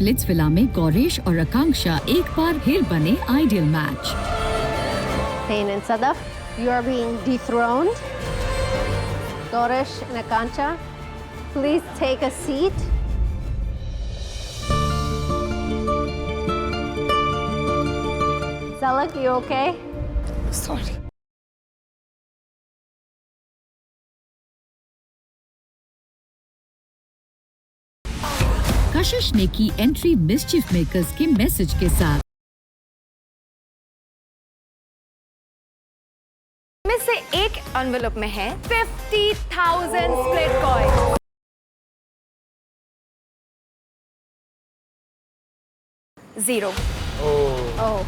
Splitsvilla में गौरेश और आकांक्षा एक बार फिर बने ideal match. Pain and Sadaf, you are being dethroned. Gauresh and Akanksha, please take a seat. Zalak, you okay? Sorry. कशिश ने की एंट्री मिस्चिफ मेकर्स के मैसेज के साथ। में से एक एनवेलप में है 50,000 split coin. Zero. Oh.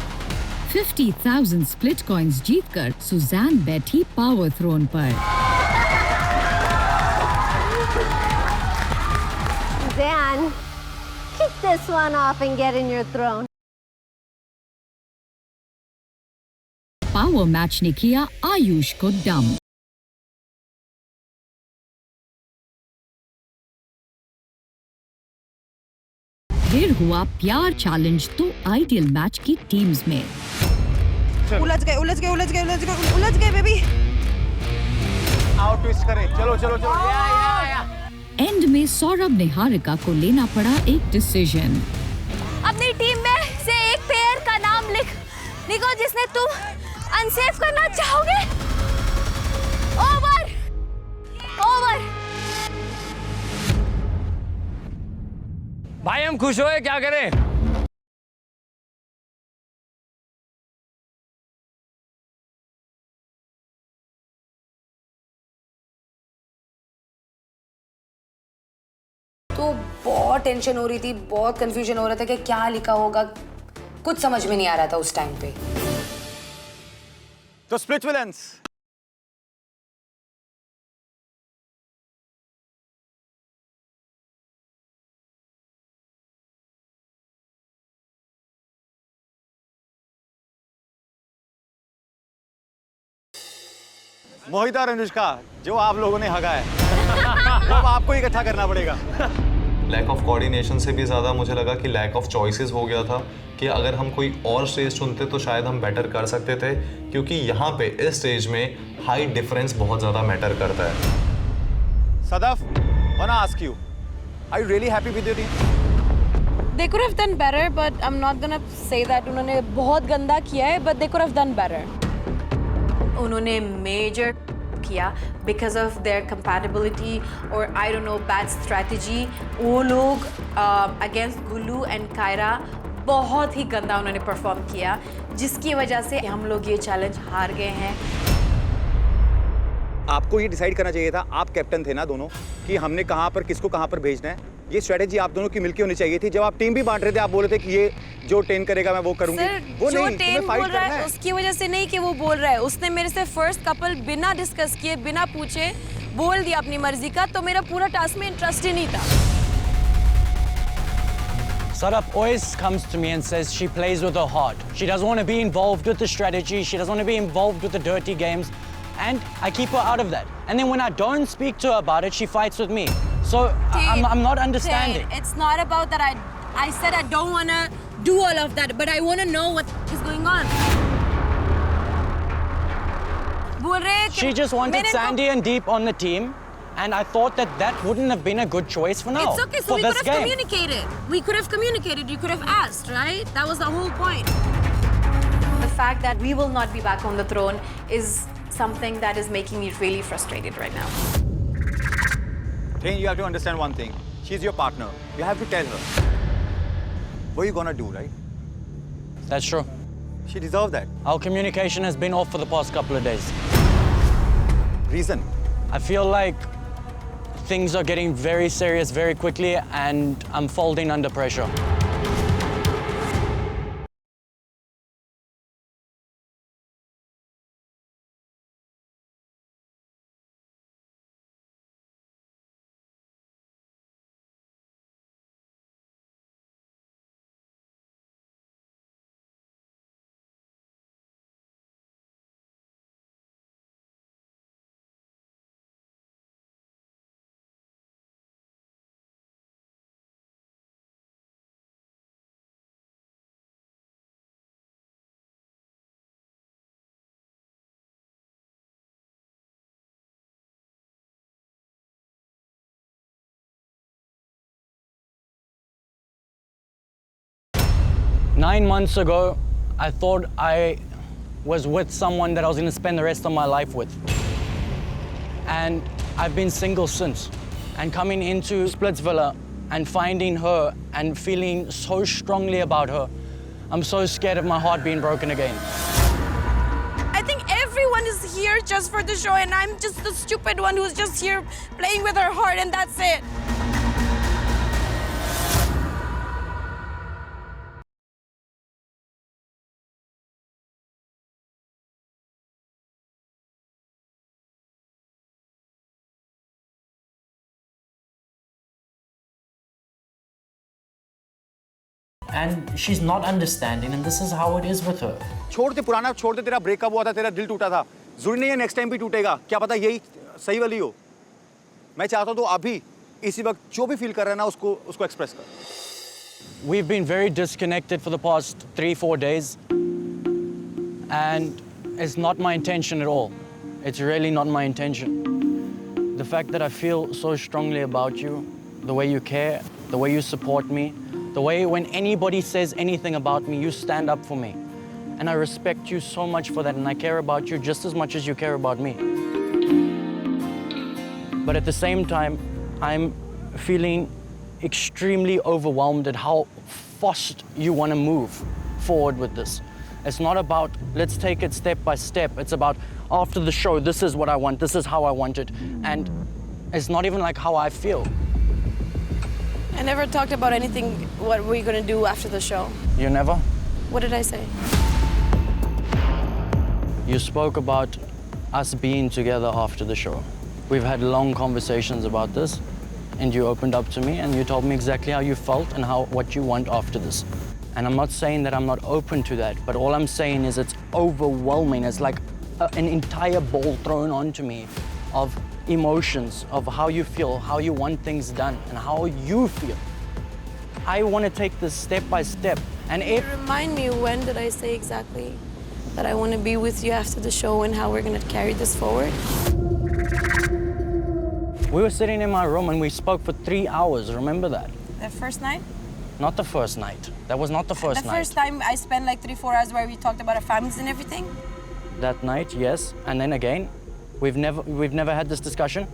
50,000 split coins जीतकर सुजैन बैठी पावर थ्रोन पर। Dan, kick this one off and get in your throne. Power match ने किया आयुष को डम। फिर हुआ प्यार चैलेंज तो आइडियल मैच की टीम्स में। उलझ गए बेबी। आओ ट्विस्ट करें, चलो। एंड में सौरभ निहारिका को लेना पड़ा एक डिसीजन। अपनी टीम में से एक पेयर का नाम लिख निको जिसने तुम अनसेफ करना चाहोगे। ओवर। भाई हम खुश हुए, क्या करें? तो बहुत टेंशन हो रही थी, बहुत कंफ्यूजन हो रहा था कि क्या लिखा होगा, कुछ समझ में नहीं आ रहा था उस टाइम पे। तो स्प्लिट विलेंस मोहित और अनुष्का, जो आप लोगों ने हगा है वो अब आपको इकट्ठा करना पड़ेगा। लैक ऑफ कोऑर्डिनेशन से भी ज़्यादा मुझे लगा कि लैक ऑफ चॉइसेस हो गया था कि अगर हम कोई और स्टेज चुनते तो शायद हम बेटर कर सकते थे, क्योंकि यहाँ पे इस स्टेज में हाइट डिफरेंस बहुत ज़्यादा मैटर करता है। Sadaf, wanna ask you, are you really happy with your team? They could have done better, but I'm not gonna say that उन्होंने बहुत गंदा किया है, but they could have done better. उन्होंने मेजर किया because of their compatibility or I don't know bad strategy। वो लोग against Gullu and Kiara बहुत ही गंदा उन्होंने परफॉर्म किया, जिसकी वजह से हम लोग ये चैलेंज हार गए हैं। आपको ये डिसाइड करना चाहिए था, आप कैप्टन थे ना दोनों, कि हमने कहाँ पर किसको कहाँ पर भेजना है। ये स्ट्रेटेजी आप दोनों की मिलकर होनी चाहिए थी। जब आप टीम भी बांट रहे थे, आप बोल रहे थे कि ये जो टेन करेगा मैं वो करूंगी। वो जो नहीं, टेन तुम्हें फाइट बोल रहा करना है है। उसकी वजह से नहीं कि वो बोल रहा है, उसने मेरे से फर्स्ट कपल बिना डिस्कस किए बिना पूछे बोल दिया अपनी मर्जी का, तो मेरा पूरा टास्क में इंटरेस्ट ही नहीं था। Sadaf always comes to me and says she plays with her heart. She doesn't want to be involved with the strategy. She doesn't want to be involved with the dirty games. And I keep her out of that. And then when I don't speak to her about it, she fights with me. So I'm not understanding. It's not about that. I said I don't want to do all of that, but I want to know what is going on. बोल रहे हैं कि She just wanted मैंने Sandy and Deep on the team. And I thought that wouldn't have been a good choice for now. It's okay, so for we this could have game. communicated. We could have communicated. You could have asked, right? That was the whole point. The fact that we will not be back on the throne is something that is making me really frustrated right now. Hey, you have to understand one thing. She's your partner. You have to tell her. What are you gonna do, right? That's true. She deserves that. Our communication has been off for the past couple of days. Reason? I feel like things are getting very serious very quickly and I'm folding under pressure. 9 months ago, I thought I was with someone that I was going to spend the rest of my life with. And I've been single since. And coming into Splitsvilla and finding her and feeling so strongly about her, I'm so scared of my heart being broken again. I think everyone is here just for the show, and I'm just the stupid one who's just here playing with her heart, and that's it. And she's not understanding, and this is how it is with her. छोड़ दे पुराना, छोड़ दे, तेरा breakup हुआ था, तेरा दिल टूटा था, जरूरी नहीं है नेक्स्ट टाइम भी टूटेगा, क्या पता यही सही वाली हो। मैं चाहता हूँ तो अभी इसी वक्त जो भी फील कर रहा है ना उसको एक्सप्रेस कर। We've been very disconnected for the past 3-4 days, and it's not my intention at all. It's really not my intention. The fact that I feel so strongly about you, the way you care, the way you support me, the way when anybody says anything about me, you stand up for me. And I respect you so much for that, and I care about you just as much as you care about me. But at the same time, I'm feeling extremely overwhelmed at how fast you want to move forward with this. It's not about, let's take it step by step. It's about, after the show, this is what I want, this is how I want it. And it's not even like how I feel. I never talked about anything, what we're gonna do after the show. You never? What did I say? You spoke about us being together after the show. We've had long conversations about this, and you opened up to me and you told me exactly how you felt and what you want after this. And I'm not saying that I'm not open to that, but all I'm saying is it's overwhelming. It's like an entire ball thrown onto me of emotions, of how you feel, how you want things done, and how you feel. I want to take this step by step. And Remind me, when did I say exactly that I want to be with you after the show and how we're going to carry this forward? We were sitting in my room and we spoke for 3 hours, remember that? The first night? Not the first night. That was not the first night. The first time I spent like 3-4 hours where we talked about our families and everything? That night, yes. And then again, we've never had this discussion.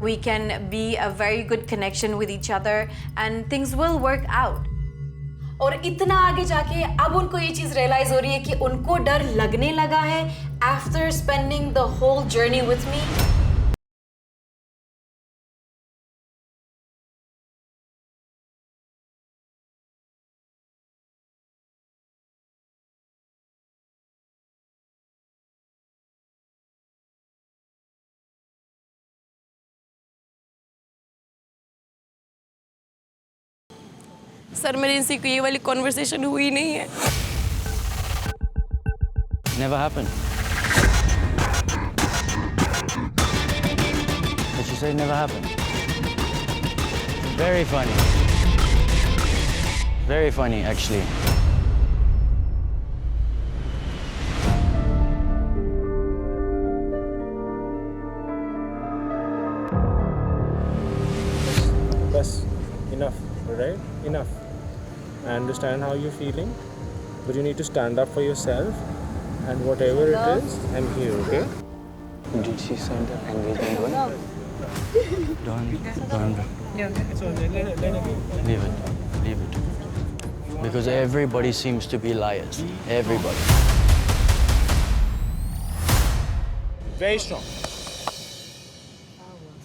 We can be a very good connection with each other and things will work out. और इतना आगे जाके अब उनको ये चीज realise हो रही है कि उनको डर लगने लगा है after spending the whole journey with me. Sir मेरे इनसे ये वाली कॉन्वर्सेशन हुई नहीं है. Never happened. Did you say it never happened? Very funny. Very funny, actually. Bas, enough, alright? Enough. I understand how you're feeling, but you need to stand up for yourself, and whatever it is, I'm here, okay? Did she send the engagement one? Don't. Leave it. Because everybody seems to be liars. Everybody. Very strong.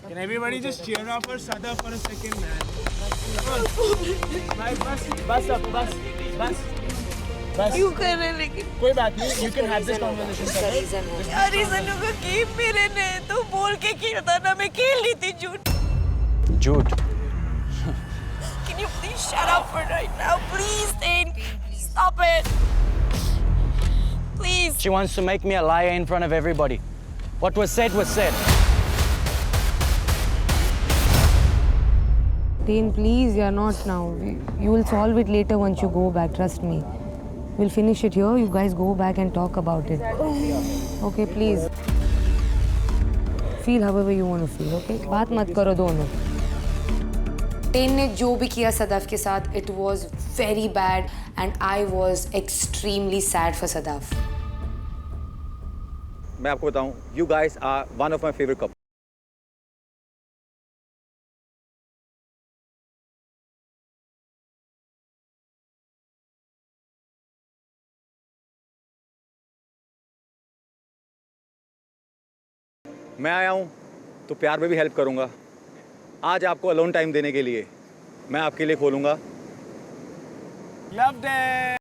Can everybody just cheer up for Sada for a second, man? बस क्यों कर रहे लेकिन कोई बात नहीं, you can have this conversation. यार reason होगा कि मेरे ने तो बोल के खेला था ना, मैं खेल रही थी झूठ. Jude. Can you please shut up for right now, please, Dane? Stop it, please. She wants to make me a liar in front of everybody. What was said was said. Dane, please, you're not now. You will solve it later once you go back, trust me. We'll finish it here. You guys go back and talk about it. Okay, please. Feel however you want to feel, okay? बात मत करो दोनों. Ten ने जो भी किया सदाफ के साथ, it was very bad and I was extremely sad for Sadaf. मैं आपको बताऊं, you guys are one of my favourite couple. मैं आया हूं तो प्यार में भी हेल्प करूंगा. आज आपको अलोन टाइम देने के लिए मैं आपके लिए खोलूंगा लव डे.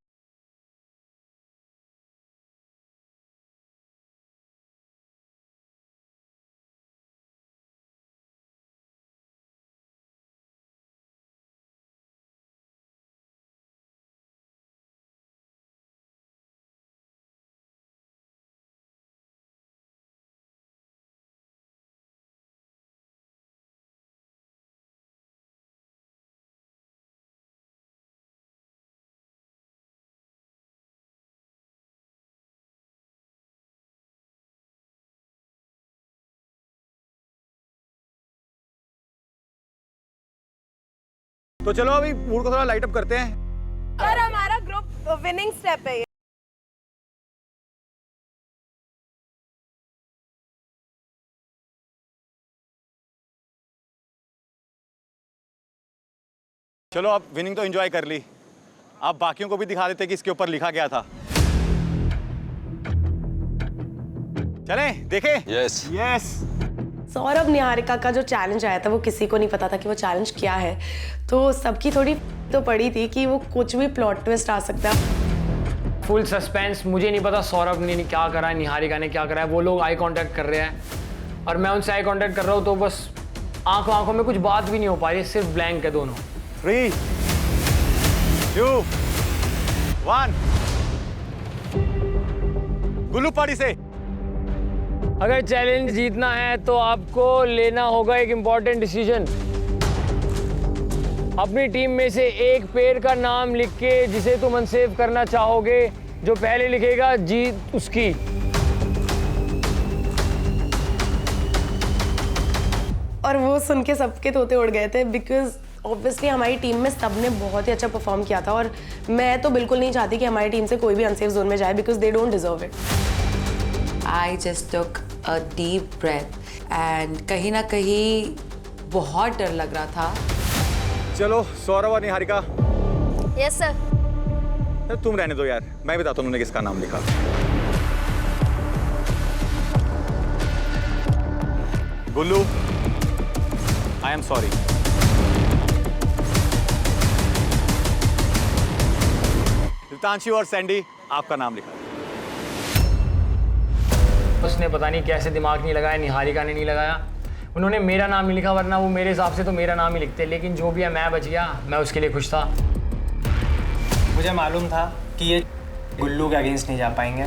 तो चलो अभी मूड को थोड़ा लाइट अप करते हैं. सर हमारा ग्रुप विनिंग स्टेप है ये. चलो अब विनिंग तो एंजॉय कर ली, अब बाकियों को भी दिखा देते कि इसके ऊपर लिखा क्या था. चलें देखें. Yes yes. सौरभ निहारिका का जो चैलेंज आया था वो किसी को नहीं पता था कि वो चैलेंज क्या है, तो सबकी थोड़ी तो पड़ी थी कि वो कुछ भी प्लॉट ट्विस्ट आ सकता है. Full suspense. मुझे नहीं पता सौरभ ने क्या करा है, निहारिका ने क्या करा है. वो लोग आई कांटेक्ट कर रहे हैं और मैं उनसे आई कांटेक्ट कर रहा हूँ, तो बस आंखों में कुछ बात भी नहीं हो पा रही, सिर्फ ब्लैंक है दोनों. 3, 2, 1. गुल्लू पार्टी से. अगर चैलेंज जीतना है तो आपको लेना होगा एक इम्पॉर्टेंट डिसीजन. अपनी टीम में से एक पेड़ का नाम लिख के जिसे तुम अनसेव करना चाहोगे, जो पहले लिखेगा जीत उसकी. और वो सुन के सबके तोते उड़ गए थे, बिकॉज ऑब्वियसली हमारी टीम में सबने बहुत ही अच्छा परफॉर्म किया था और मैं तो बिल्कुल नहीं चाहती कि हमारी टीम से कोई भी अनसेफ जोन में जाए, because they don't deserve it. I just took a deep breath and कहीं ना कहीं बहुत डर लग रहा था. चलो सौरभ और निहारिका. Yes sir. तुम रहने दो यार, मैं बताता हूँ उन्होंने किसका नाम लिखा. गुल्लू, आई एम सॉरी. रितांशु और सैंडी, आपका नाम लिखा. उसने पता नहीं कैसे दिमाग नहीं लगाया, निहारिका ने नहीं लगाया, उन्होंने मेरा नाम नहीं लिखा, वरना वो मेरे हिसाब से तो मेरा नाम ही लिखते. लेकिन जो भी है, मैं बच गया, मैं उसके लिए खुश था. मुझे मालूम था कि ये गुल्लू के अगेंस्ट नहीं जा पाएंगे.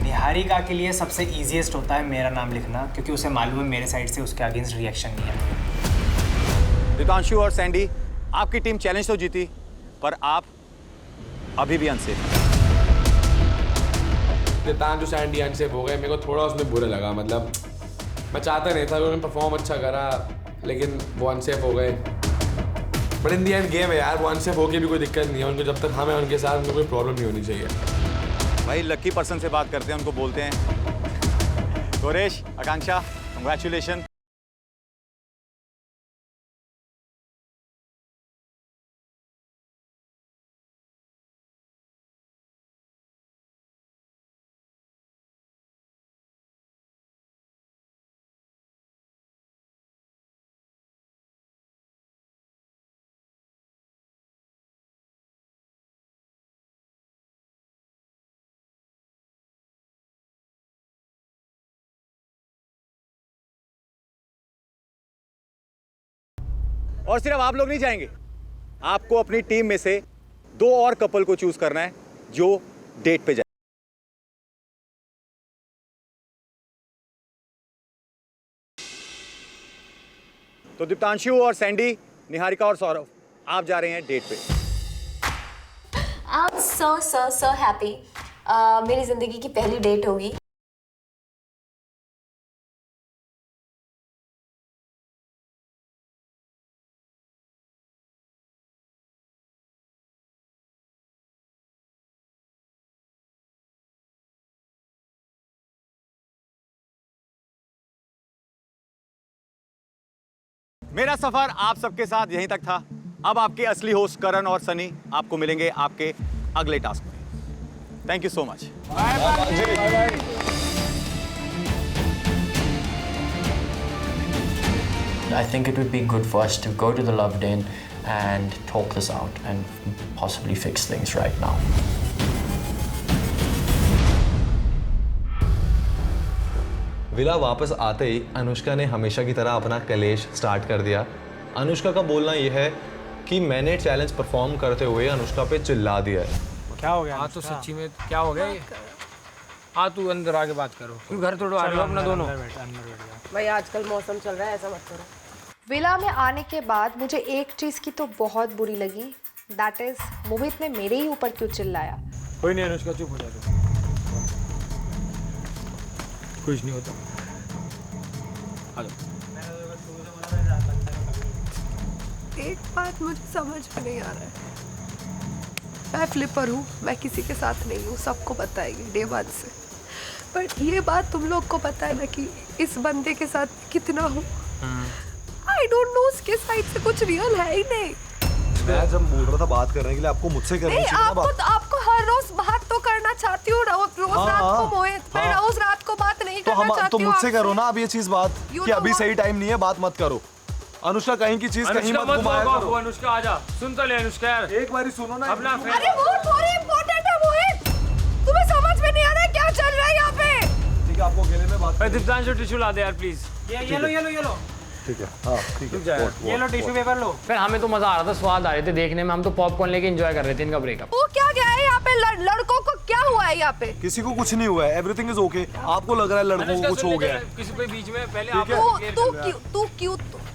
निहारिका के लिए सबसे ईजीएस्ट होता है मेरा नाम लिखना, क्योंकि उसे मालूम है मेरे साइड से उसके अगेंस्ट रिएक्शन नहीं है. रितांशु और सैंडी, आपकी टीम चैलेंज तो जीती, पर आप अभी भी अनसेफ. रितांशु सैंडी अनसेफ हो गए. मेरे को थोड़ा उसमें बुरा लगा, मतलब मैं चाहता नहीं था कि उन्होंने परफॉर्म अच्छा करा, लेकिन वो अनसेफ हो गए. But in the end game है यार, वो अनसेफ होके भी कोई दिक्कत नहीं है उनको. जब तक हम हैं उनके साथ, उनको कोई प्रॉब्लम नहीं होनी चाहिए. भाई लकी पर्सन से बात करते हैं, उनको बोलते हैं. गोरेश, आकांक्षा, कंग्रेचुलेशन. और सिर्फ आप लोग नहीं जाएंगे, आपको अपनी टीम में से 2 और कपल को चूज करना है जो डेट पे जाए. तो दीप्तांशु और सैंडी, निहारिका और सौरभ, आप जा रहे हैं डेट पे. I'm so happy. मेरी जिंदगी की पहली डेट होगी. मेरा सफर आप सबके साथ यहीं तक था। अब आपके असली होस्ट करण और सनी आपको मिलेंगे आपके अगले टास्क में। Thank you so much. I think it would be good for us to go to the Love Den and talk this out and possibly fix things right now. Villa वापस आते ही अनुष्का ने हमेशा की तरह अपना कलेश स्टार्ट कर दिया। अनुष्का का बोलना यह है कि मैंने चैलेंज परफॉर्म करते हुए अनुष्का पे चिल्ला दिया है। क्या हो गया? हाँ तो सच्ची में क्या हो गया? हाँ तू अंदर आके बात करो, क्यों घर तोड़ो आ रहे हो अपना दोनों? भाई आजकल मौसम चल रहा है, ऐसा मत करो। विला में आने के बाद मुझे एक चीज़ की तो बहुत बुरी लगी, दैट इज मोहित ने मेरे ही ऊपर क्यों चिल्लाया। कोई नहीं अनुष्का, चुप हो जा तू, कुछ नहीं होता। एक बात मुझे समझ में नहीं आ रहा है, मैं फ्लिपर हूँ, मैं किसी के साथ नहीं हूँ, सबको पता है ये डे 1 से, बट ये बात तुम लोग को पता है ना कि इस बंदे के साथ कितना हूँ। आई डोंट नो, उसके साइड से कुछ रियल है ही नहीं। मैं जब बोल रहा था बात करने के लिए आपको मुझसे करनी चाहिए ना बात। आपको हर रोज बात तो करना चाहती हूँ, रोज रात को मोहित, मैं रोज रात को बात नहीं करना चाहती हूँ। तो मुझसे करो ना अब ये चीज बात कि अभी सही टाइम नहीं है, बात मत करो। अनुष्का कहीं की चीज कहीं मत घुमाया करो। अनुष्का आजा, सुन तो ले अनुष्का यार, एक बारी सुनो ना अपना। अरे वो थोड़ी इम्पोर्टेंट है मोहित, तुम्हें समझ में नहीं आ रहा है क्या चल रहा है यहाँ पे? ठीक है, आपको अकेले में बात। दिव्यांशु टिश्यू ला दे यार प्लीज। ये लो। ठीक है, हाँ ठीक है। ये लो टिश्यू पेपर लो। फिर हमें तो मजा आ रहा था, स्वाद आ रहे थे देखने में, हम तो पॉपकॉर्न लेके एंजॉय कर रहे थे इनका ब्रेकअप। वो क्या गया है यहाँ पे? लड़कों को क्या हुआ है यहाँ पे? किसी को कुछ नहीं हुआ है, एवरीथिंग इज ओके। आपको लग रहा है लड़कों को कुछ हो गया है किसी के बीच में? पहले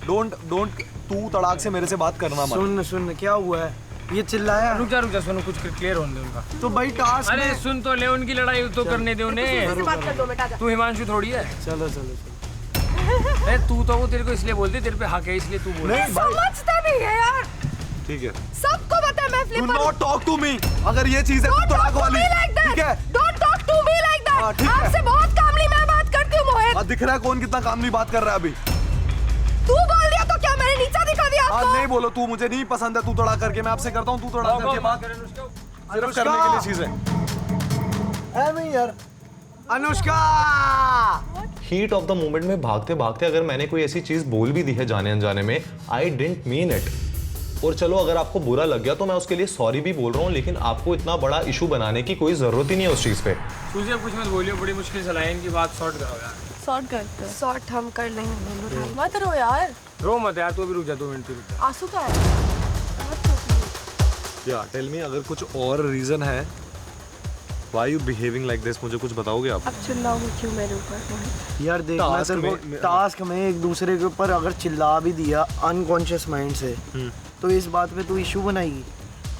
तू डोंट तू तड़ाक से मेरे से बात करना मत। सुन क्या हुआ है? ये चिल्लाया। रुक जा सुनो, कुछ क्लियर होने दे उनका। तो भाई टास्क अरे सुन तो ले, उनकी लड़ाई तो करने दे उन्हें। बात कर दो बेटा। तू हिमांशु थोड़ी है। चलो तू तो वो तेरे को इसलिए बोलती, तेरे पे हक है इसलिए तू बोल। समझता नहीं है यार। ठीक है, सबको पता है मैं flipper. Do not talk to me। अगर ये चीज है तो तड़ाक वाली, ठीक है? Don't talk to me like that। ठीक है। आपसे बहुत कामली मैं बात करती हूँ मोहित। दिख रहा है कौन कितना कामली बात कर रहा है अभी। तू बोल दिया तो क्या मैंने नीचा दिखा दिया आपको? नहीं बोलो, तू मुझे नहीं पसंद है, तू तड़ा करके मैं आपसे करता हूँ, तू तड़ा करके बात सिर्फ करने के लिए चीज है नहीं यार। Anushka heat of the moment में भागते भागते अगर मैंने कोई ऐसी चीज बोल भी दी है जाने अनजाने में, आई डिडंट मीन इट। और चलो अगर आपको बुरा लग गया तो मैं उसके लिए सॉरी भी बोल रहा हूँ, लेकिन आपको इतना बड़ा इशू बनाने की कोई जरूरत ही नहीं है उस चीज पे। सूजी अब कुछ मत बोलियो, बड़ी मुश्किल से लाए, इनकी बात सॉर्ट करो यार। सॉर्ट करते हैं। सॉर्ट हम कर लेंगे। मत रो यार। रो मत यार, तू भी रुक जा 2 मिनट रुक जा। आंसू का है या टेल मी, अगर कुछ और रीजन है why you behaving like this, मुझे कुछ बताओगे आप? अब चिल्लाओगे क्यों मेरे ऊपर? यार देख, टास्क में एक दूसरे के ऊपर अगर चिल्ला भी दिया अनकॉन्शियस माइंड से, तो इस बात पे तू इशू बनाएगी।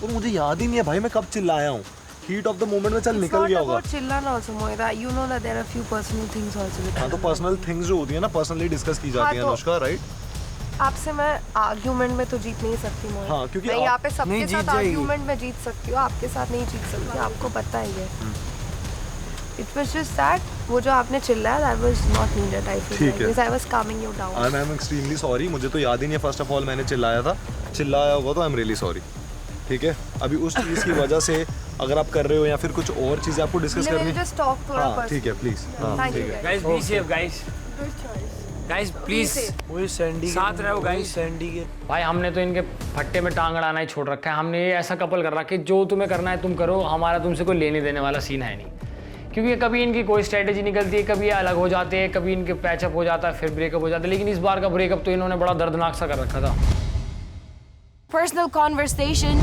और मुझे याद ही नहीं है भाई मैं कब चिल्लाया हूँ। हीट ऑफ द मोमेंट में चल निकल गया होगा। चिल्लाना also Mohit, you know that there are few personal things also। हाँ तो पर्सनल थिंग्स जो होती है ना, पर्सनली डिस्कस की जाती है अनुष्का, राइट? आपसे मैं आर्ग्यूमेंट में तो जीत नहीं सकती मोहित। हाँ, क्योंकि मैं यहाँ पे सबके नहीं साथ जीत जाएगी। आर्ग्यूमेंट में जीत सकती हूँ, आपके साथ नहीं जीत सकती, आपको पता ही है। It was just that वो जो आपने चिल्लाया, that was not needed, I feel like, because I was calming you down। I am extremely sorry, मुझे तो याद ही नहीं है फर्स्ट ऑफ ऑल मैंने चिल्लाया था। चिल्लाया होगा तो आई एम रियली सॉरी, ठीक है? अभी उस चीज़ की वजह से अगर आप कर रहे हो या फिर कुछ और चीज़ें आपको डिस्कस करनी है, हाँ ठीक है, please. Guys be safe guys, guys please वही सैंडी साथ रहो गाइस। सैंडी के भाई हमने तो इनके फट्टे में टांग अड़ाना ही छोड़ रखा है। हमने ये ऐसा कपल कर रखा है कि जो तुम्हें करना है तुम करो, हमारा तुमसे कोई लेने देने वाला सीन है नहीं। क्योंकि कभी इनकी कोई स्ट्रेटेजी निकलती है, कभी ये अलग हो जाते हैं, कभी इनके पैचअप हो जाता है, फिर ब्रेकअप हो जाता है। लेकिन इस बार का ब्रेकअप तो इन्होंने बड़ा दर्दनाक सा कर रखा था। Personal conversation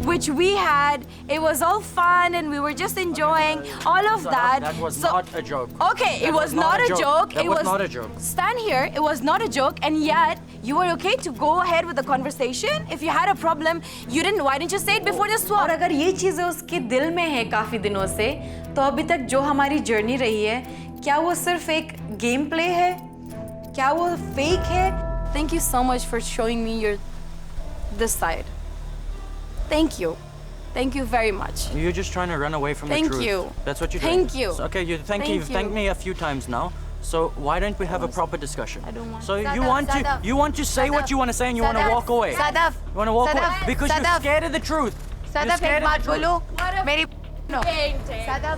which we had, it was all fun and we were just enjoying all of that. That was not a joke. Okay, it was not a joke. That was not a joke. Stand here, it was not a joke, and yet you were okay to go ahead with the conversation. If you had a problem, you didn't. Why didn't you say it before the swap? और अगर ये चीज़ें उसके दिल में है काफ़ी दिनों से, तो अभी तक जो हमारी जर्नी रही है, क्या वो सिर्फ एक गेम प्ले है? क्या वो फेक है? Thank you so much for showing me this side. Thank you. Thank you very much. You're just trying to run away from the truth. Thank you. That's what you're doing. Thank you. So, okay, you thanked me a few times now. So why don't we have a proper discussion? I don't want. So Sadaf, you want Sadaf, to say Sadaf, what you want to say and you want to Sadaf, walk away. Sadaf, You want to walk Sadaf, away because Sadaf. you're scared of the truth. You're Sadaf, scared एक of बात the truth. बोलो मेरी no. Sadaf,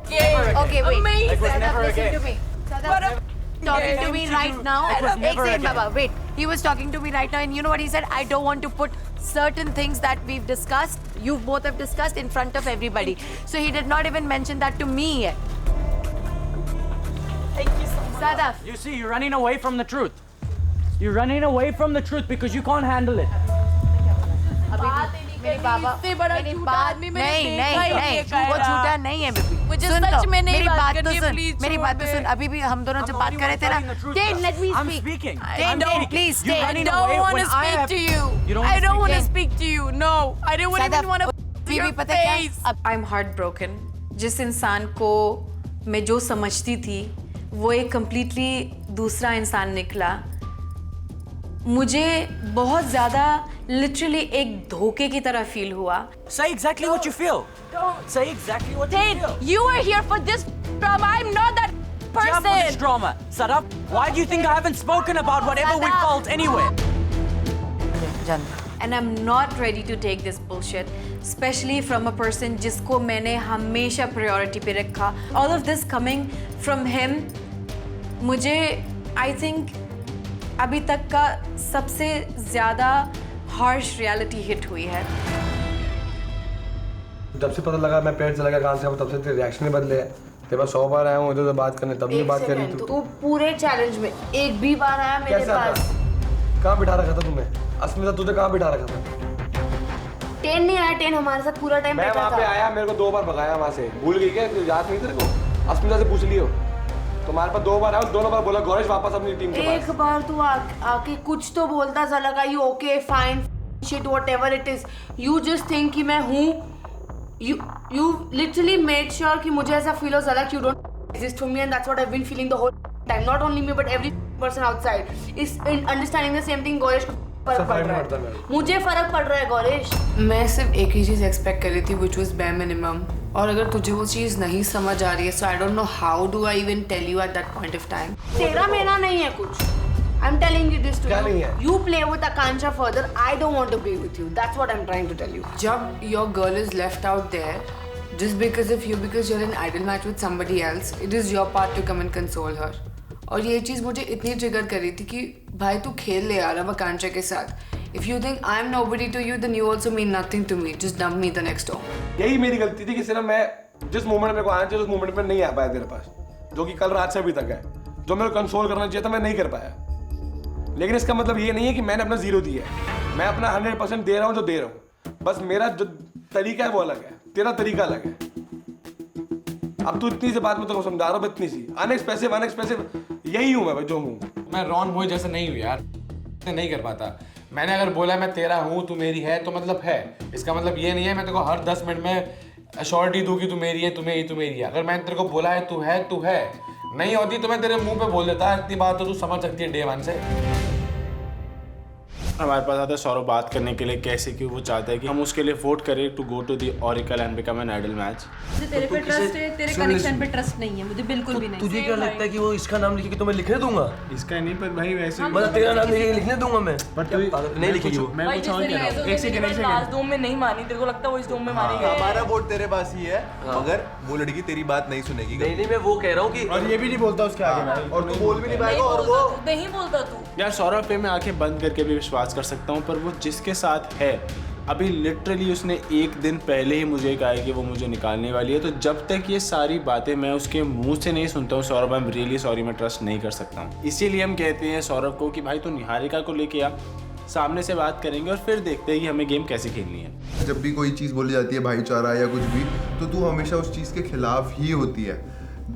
Never again. okay, wait. It was Sadaf, never listen again. to me. Sadaf, talking to me right now. It was never एक second, again. Baba. Wait. He was talking to me right now, and you know what he said? I don't want to put certain things that we've discussed, you both have discussed, in front of everybody. So he did not even mention that to me yet. Thank you so much. Sadaf. You see, you're running away from the truth. You're running away from the truth because you can't handle it. मेरी बाबा मेरी बात नहीं नहीं वो झूठा नहीं है baby मुझे सुन सच तो में नहीं मेरी बात बात तो करनी है, सुन please मेरी छोड़ बात तो दे। सुन अभी भी हम दोनों जब बात कर रहे थे ना Dane, let me I'm speak speaking. Dane, I'm please speaking. You're Dane. running I away don't want when to I speak have- to you. You don't I don't want to Dane. speak to you. No, I don't even want to see your पता है face. क्या I'm heartbroken. जिस इंसान को मैं जो समझती थी वो एक completely दूसरा इंसान निकला. मुझे बहुत ज़्यादा literally एक धोखे की तरह feel हुआ. Say exactly what you feel. Say exactly what you feel. You are here for this drama. I'm not that Jump on this person. drama. Sadaf, why do you think I haven't spoken about whatever we felt anyway? And I'm not ready to take this bullshit, especially from a person जिसको मैंने हमेशा priority पे रखा. All of this coming from him, मुझे I think अभी तक का सबसे ज़्यादा harsh reality hit हुई है. जब से पता लगा मैं पेट चला गया कान से तब से तेरे रिएक्शन ही बदले हैं. तेरे पास 100 बार आया हूँ इधर बात करने तब भी बात कर रही तू पूरे चैलेंज में एक भी बार आया मेरे पास कहाँ बिठा रखा था तुमने अस्मिता तुझे कहाँ बिठा रखा था 10 नहीं आया 10 हमारे साथ पूरा टाइम मैं बैठा वहाँ पे था आया मेरे को 2 बार भगाया वहाँ से भूल गई क्या याद नहीं तेरे को अस्मिता से पूछ लियो तुम्हारे पास 2 बार आया दोनों बार बोला गौरेश वापस अपनी टीम के एक बार तू आके कुछ तो बोलता चला का you okay fine shit whatever it is you just think कि मैं हूँ you literally made sure कि मुझे ऐसा फील हो चला कि you don't exist for me and that's what I've been feeling the whole time not only me but every person outside is understanding the same thing Gauresh को फर्क पड़ रहा है मुझे फर्क पड़ रहा है गौरेश मैं सिर्फ एक ही चीज़ एक्सपेक्ट कर रही थी which was bare minimum और अगर तुझे वो चीज़ नहीं समझ आ रही है so I don't know how do I even tell you at that point of time तेरा मेरा नहीं है कुछ I'm telling you this to you. You play with Akansha further. I don't want to be with you. That's what I'm trying to tell you. जब your girl is left out there just because of you because you're in idol match with somebody else, it is your part to come and console her. और ये चीज़ मुझे इतनी trigger कर रही थी कि भाई तू खेल ले यार अब आकांक्षा के साथ. If you think I'm nobody to you, then you also mean nothing to me. Just dump me the next door. यही मेरी गलती थी कि सिर्फ मैं जिस मोमेंट में को आना चाहिए उस मोमेंट में नहीं आ पाया तेरे पास जो कि कल रात से अभी तक है जो मेरे को कंसोल करना चाहिए था मैं नहीं कर पाया लेकिन इसका मतलब ये नहीं है कि मैंने अपना 0 दिया है मैं अपना 100% दे रहा हूँ जो दे रहा हूँ बस मेरा जो तरीका है वो अलग है तेरा तरीका अलग है अब तू इतनी सी बात में तो समझा रहा हूँ इतनी सी अनएक्सप्रेसिव यही हूँ मैं भाई जो हूँ मैं रॉन बॉय जैसा नहीं हूँ यार नहीं कर पाता मैंने अगर बोला मैं तेरा हूँ तू मेरी है तो मतलब है इसका मतलब ये नहीं है मैं तेरे को हर 10 मिनट में अश्योरिटी दूँ कि तू मेरी है तू मेरी है अगर मैंने तेरे को बोला है तू है नहीं होती तो मैं तेरे मुंह पे बोल देता इतनी बात तो तू समझ सकती है डे 1 से हमारे पास आता है सौरभ बात करने के लिए कैसे कि वो चाहता है कि हम उसके लिए वोट करें to go to the oracle and become an ideal match मुझे तेरे पे ट्रस्ट है तेरे कनेक्शन पे ट्रस्ट नहीं है मुझे बिल्कुल भी नहीं तुझे क्या लगता है कि वो इसका नाम लिख के तुम्हें लिखने दूंगा इसका नहीं पर भाई वैसे मतलब तेरा नाम लिखने दूंगा मैं पर तू नहीं लिखेगी वो मैं कुछ और कह रहा हूं एक सेकंड लास्ट डोम में नहीं मानी तेरे को लगता है वो इस डोम में मानेगा हमारा वोट तेरे पास ही है मगर वो लड़की तेरी बात नहीं सुनेगी नहीं मैं वो कह रहा हूं कि और ये भी नहीं बोलता उसके आगे भाई और तू बोल भी नहीं पाएगा और वो नहीं बोलता तू यार सौरभ पे मैं आंखें बंद करके भी विश्वास कर सकता हूँ पर वो जिसके साथ है अभी लिटरली उसने एक दिन पहले ही मुझे कहा है कि वो मुझे निकालने वाली है तो जब तक ये सारी बातें मैं उसके मुंह से नहीं सुनता हूँ Saurabh I am really sorry मैं ट्रस्ट नहीं कर सकता हूँ इसीलिए हम कहते हैं सौरभ को कि भाई तू निहारिका को लेके आ सामने से बात करेंगे और फिर देखते हैं कि हमें गेम कैसे खेलनी है जब भी कोई चीज़ बोली जाती है भाईचारा या कुछ भी तो तू हमेशा उस चीज़ के खिलाफ ही होती है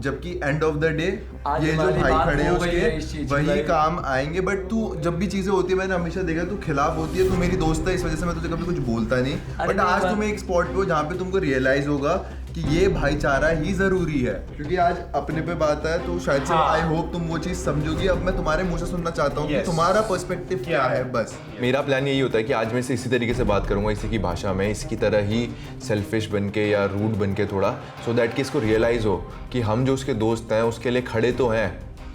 जबकि एंड ऑफ द डे ये जो भाई खड़े हैं उसके वही काम आएंगे बट तू जब भी चीजें होती है मैंने हमेशा देखा तू खिलाफ होती है तू मेरी दोस्त है इस वजह से मैं तुझे कभी कुछ बोलता नहीं बट आज तुम एक स्पॉट पे हो जहाँ पे तुमको रियलाइज होगा कि ये भाईचारा ही जरूरी है, क्योंकि आज अपने पे बात है तो शायद से आई होप तुम वो चीज समझोगी। अब मैं तुम्हारे मुंह से सुनना चाहता हूँ कि तुम्हारा पर्सपेक्टिव क्या है। बस मेरा प्लान यही होता है कि आज मैं इसी तरीके से बात करूंगा, इसी की भाषा में, इसी की तरह ही सेल्फिश बन के या रूड बन के थोड़ा, सो दैट कि इसको रियलाइज हो कि हम जो उसके दोस्त हैं उसके लिए खड़े तो हैं,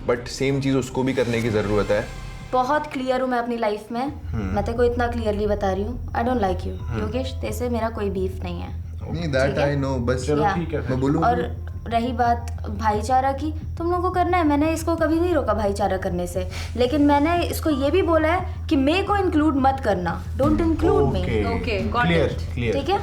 बट सेम चीज़ उसको भी करने की ज़रूरत है। बहुत क्लियर हूँ मैं अपनी लाइफ में, मैं तेरे को इतना क्लियरली बता रही हूँ, I don't like you Yogesh, तेरे से मेरा कोई बीफ नहीं है। नहीं, दैट आई नो, बस चलो ठीक है, मैं बोलूँ। और रही बात भाईचारा की, तुम लोगों को करना है, मैंने इसको कभी नहीं रोका भाईचारा करने से, लेकिन मैंने इसको ये भी बोला है कि मे को इंक्लूड मत करना, don't include me. Okay, got it, ठीक है,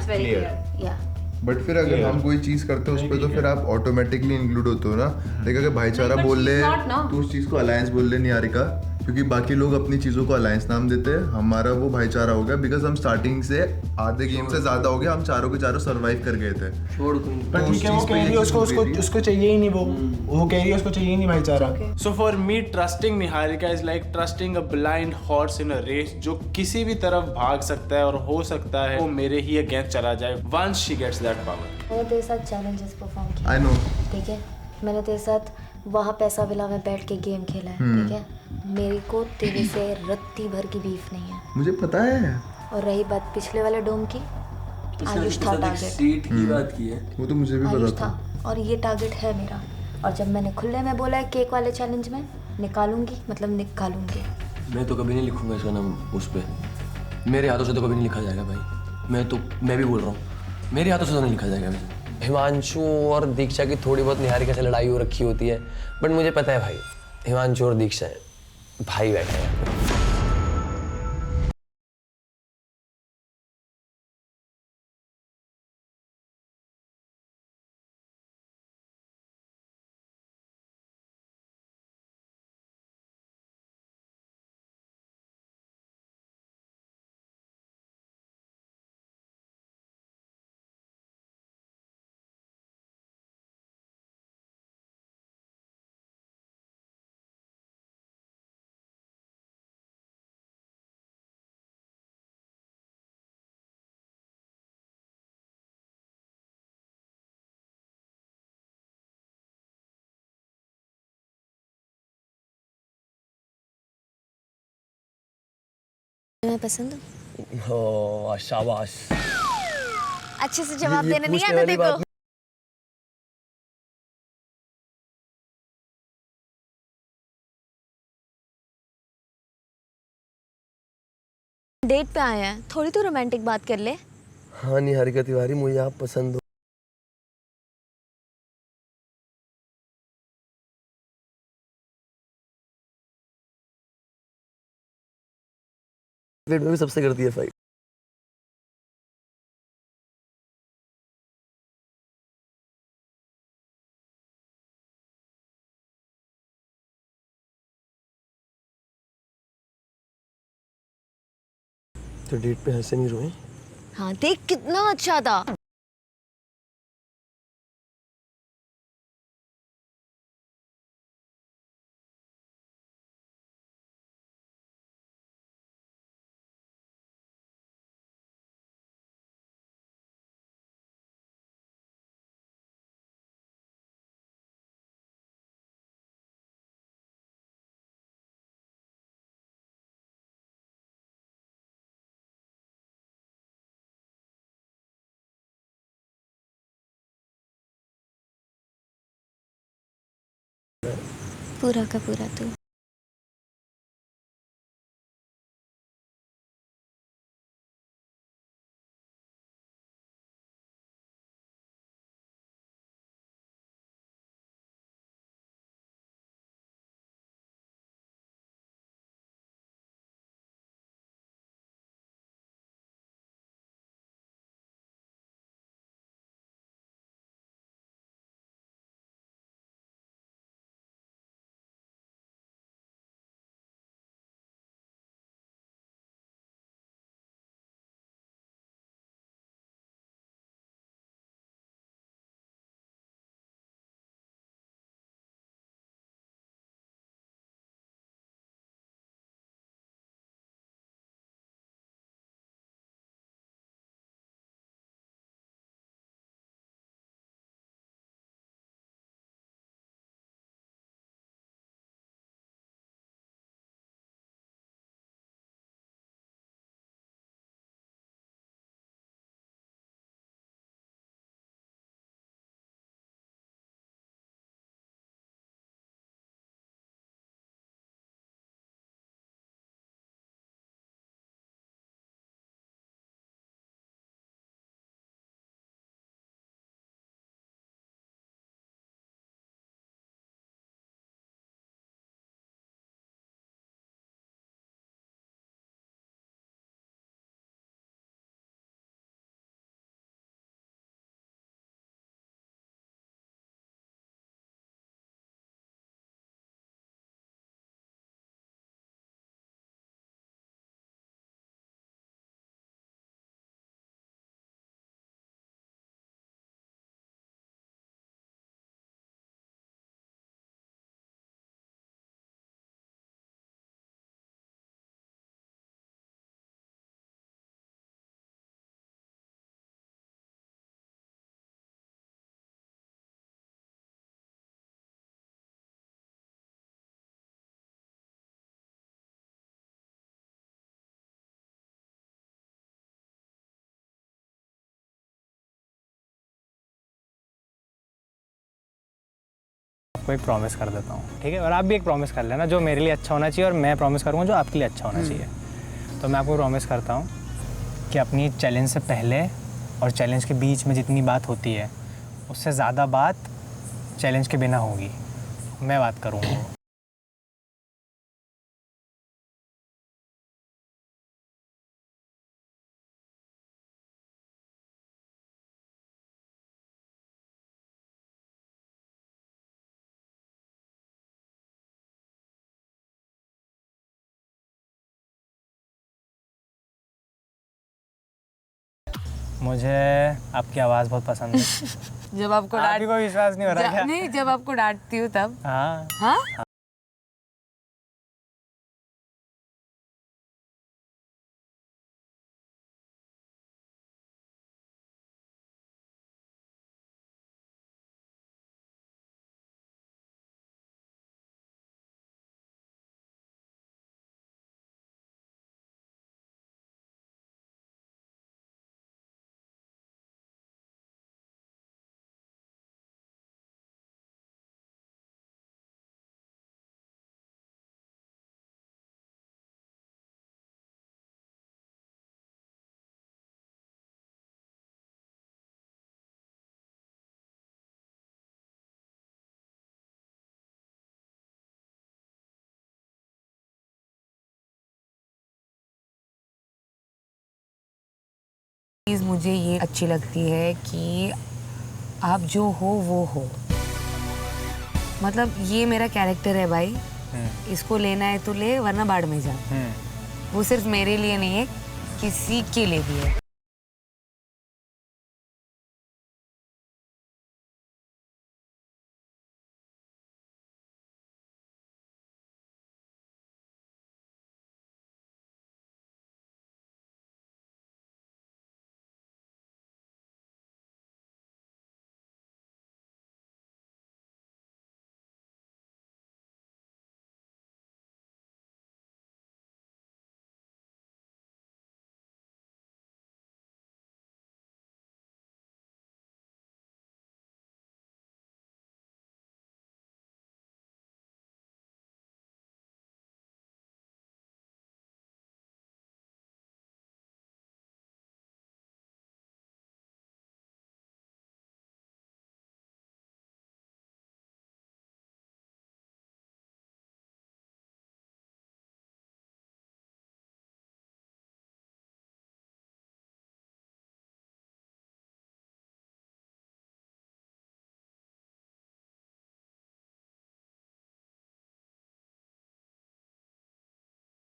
या बट फिर अगर हम कोई चीज करते हैं उस पर तो फिर आप ऑटोमेटिकली इंक्लूड होते हो ना। देखा अगर भाईचारा बोल ले तो उस चीज को अलायंस बोल ले निहारिका, क्योंकि बाकी लोग अपनी चीजों को अलायंस नाम देते हैं, हमारा वो भाईचारा हो गया बिकॉज हम स्टार्टिंग से आधे गेम से ज्यादा हो गया, हम चारों के चारों सर्वाइव कर गए थे। पर ठीक है, वो कह रही है उसको चाहिए ही नहीं, वो कह रही है उसको चाहिए ही नहीं भाईचारा। So for me trusting Niharika is like trusting a blind horse in a race, जो किसी भी तरफ भाग सकता है और हो सकता है वो मेरे ही अगेंस्ट चला जाए once she gets that power. मैंने तेरे साथ चैलेंजेस परफॉर्म किए, आई नो, ठीक है, मैंने तेरे साथ वहाँ पैसा विला में बैठ के गेम खेला है, ठीक है, मेरे को तेरे से रत्ती भर की बीफ नहीं है, मुझे पता है। और रही बात पिछले वाले डोम की, आयुष था टारगेट, सीट की बात की है, वो तो मुझे भी आयुष पता था, और ये टारगेट है मेरा, और जब मैंने खुले में बोला है केक वाले चैलेंज में निकालूंगी, मतलब निकालूंगी। मैं तो कभी नहीं लिखूंगा इसका नाम उस पर, मेरे हाथों से तो कभी नहीं लिखा जाएगा भाई, मैं भी बोल रहा हूँ, मेरे हाथों से तो नहीं लिखा जाएगा। हिमांशु और दीक्षा की थोड़ी बहुत निहारिका से लड़ाई हो रखी होती है, बट मुझे पता है भाई हिमांशु और दीक्षा भाई बैठे हैं। मैं पसंद हूँ? ओह शाबाश, अच्छे से जवाब देने नहीं आता देखो। डेट पे आया है, थोड़ी तो रोमांटिक बात कर ले। हाँ निहारिका तिवारी, मुझे आप पसंद हो। वेट में भी सबसे करती है फाइट। तो डेट पे हंसे नहीं रोए? हाँ देख कितना अच्छा था। पूरा का पूरा तू। आपको एक प्रॉमिस कर देता हूँ, ठीक है? और आप भी एक प्रॉमिस कर लेना जो मेरे लिए अच्छा होना चाहिए, और मैं प्रॉमिस करूँगा जो आपके लिए अच्छा होना चाहिए। तो मैं आपको प्रॉमिस करता हूँ कि अपनी चैलेंज से पहले और चैलेंज के बीच में जितनी बात होती है उससे ज़्यादा बात चैलेंज के बिना होगी, मैं बात करूँगा। मुझे आपकी आवाज़ बहुत पसंद है। जब आपको आपको कोई विश्वास नहीं हो रहा क्या? नहीं, जब आपको डांटती हूँ तब। हाँ हाँ? चीज़ मुझे ये अच्छी लगती है कि आप जो हो वो हो, मतलब ये मेरा कैरेक्टर है भाई, इसको लेना है तो ले वरना बाढ़ में जा। वो सिर्फ मेरे लिए नहीं है, किसी के लिए भी है।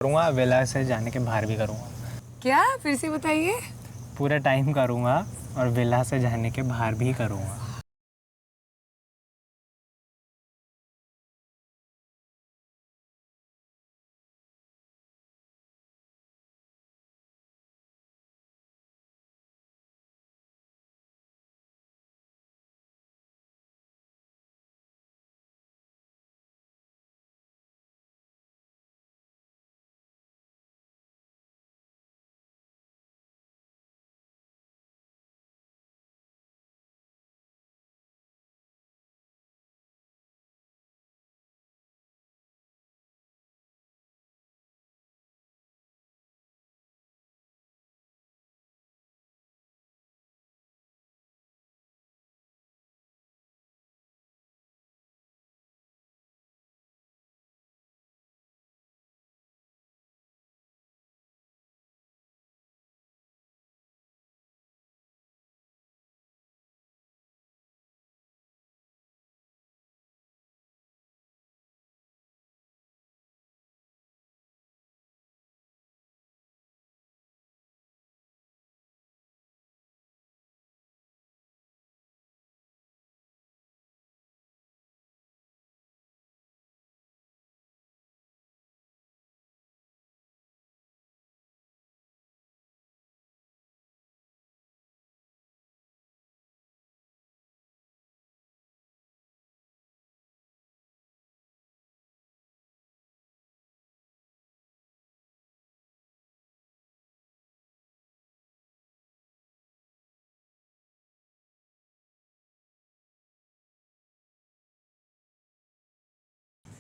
करूँगा, विला से जाने के बाहर भी करूँगा। क्या? फिर से बताइए। पूरे टाइम करूँगा और विला से जाने के बाहर भी करूँगा।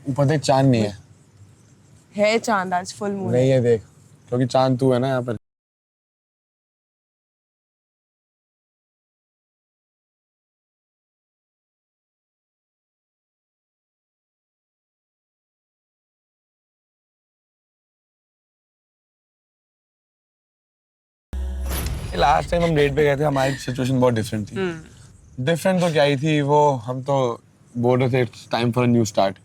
ऊपर देख चांद नहीं है चांद, आज फुल मून नहीं है देख, क्योंकि चांद तू है ना यहाँ पर। लास्ट टाइम हम डेट पे गए थे, हमारी सिचुएशन बहुत डिफरेंट थी। डिफरेंट तो क्या ही थी, वो हम तो बोल रहे थे it's time for a new start.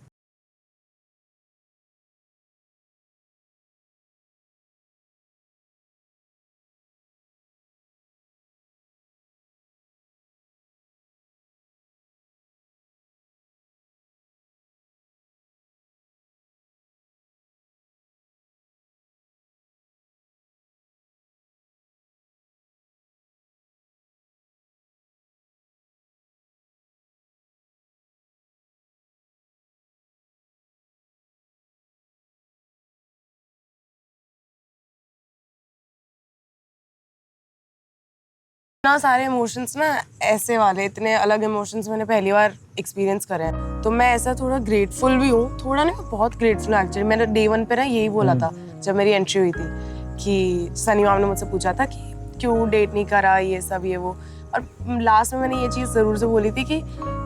इतना सारे इमोशंस ना, ऐसे वाले इतने अलग इमोशंस मैंने पहली बार एक्सपीरियंस करे हैं। तो मैं ऐसा थोड़ा ग्रेटफुल भी हूँ, थोड़ा नहीं, बहुत ग्रेटफुल हूँ एक्चुअली। मैंने डे 1 पे ना यही बोला था जब मेरी एंट्री हुई थी कि सनी मैम ने मुझसे पूछा था कि क्यों डेट नहीं करा, ये सब ये वो। और लास्ट में मैंने ये चीज़ ज़रूर से बोली थी कि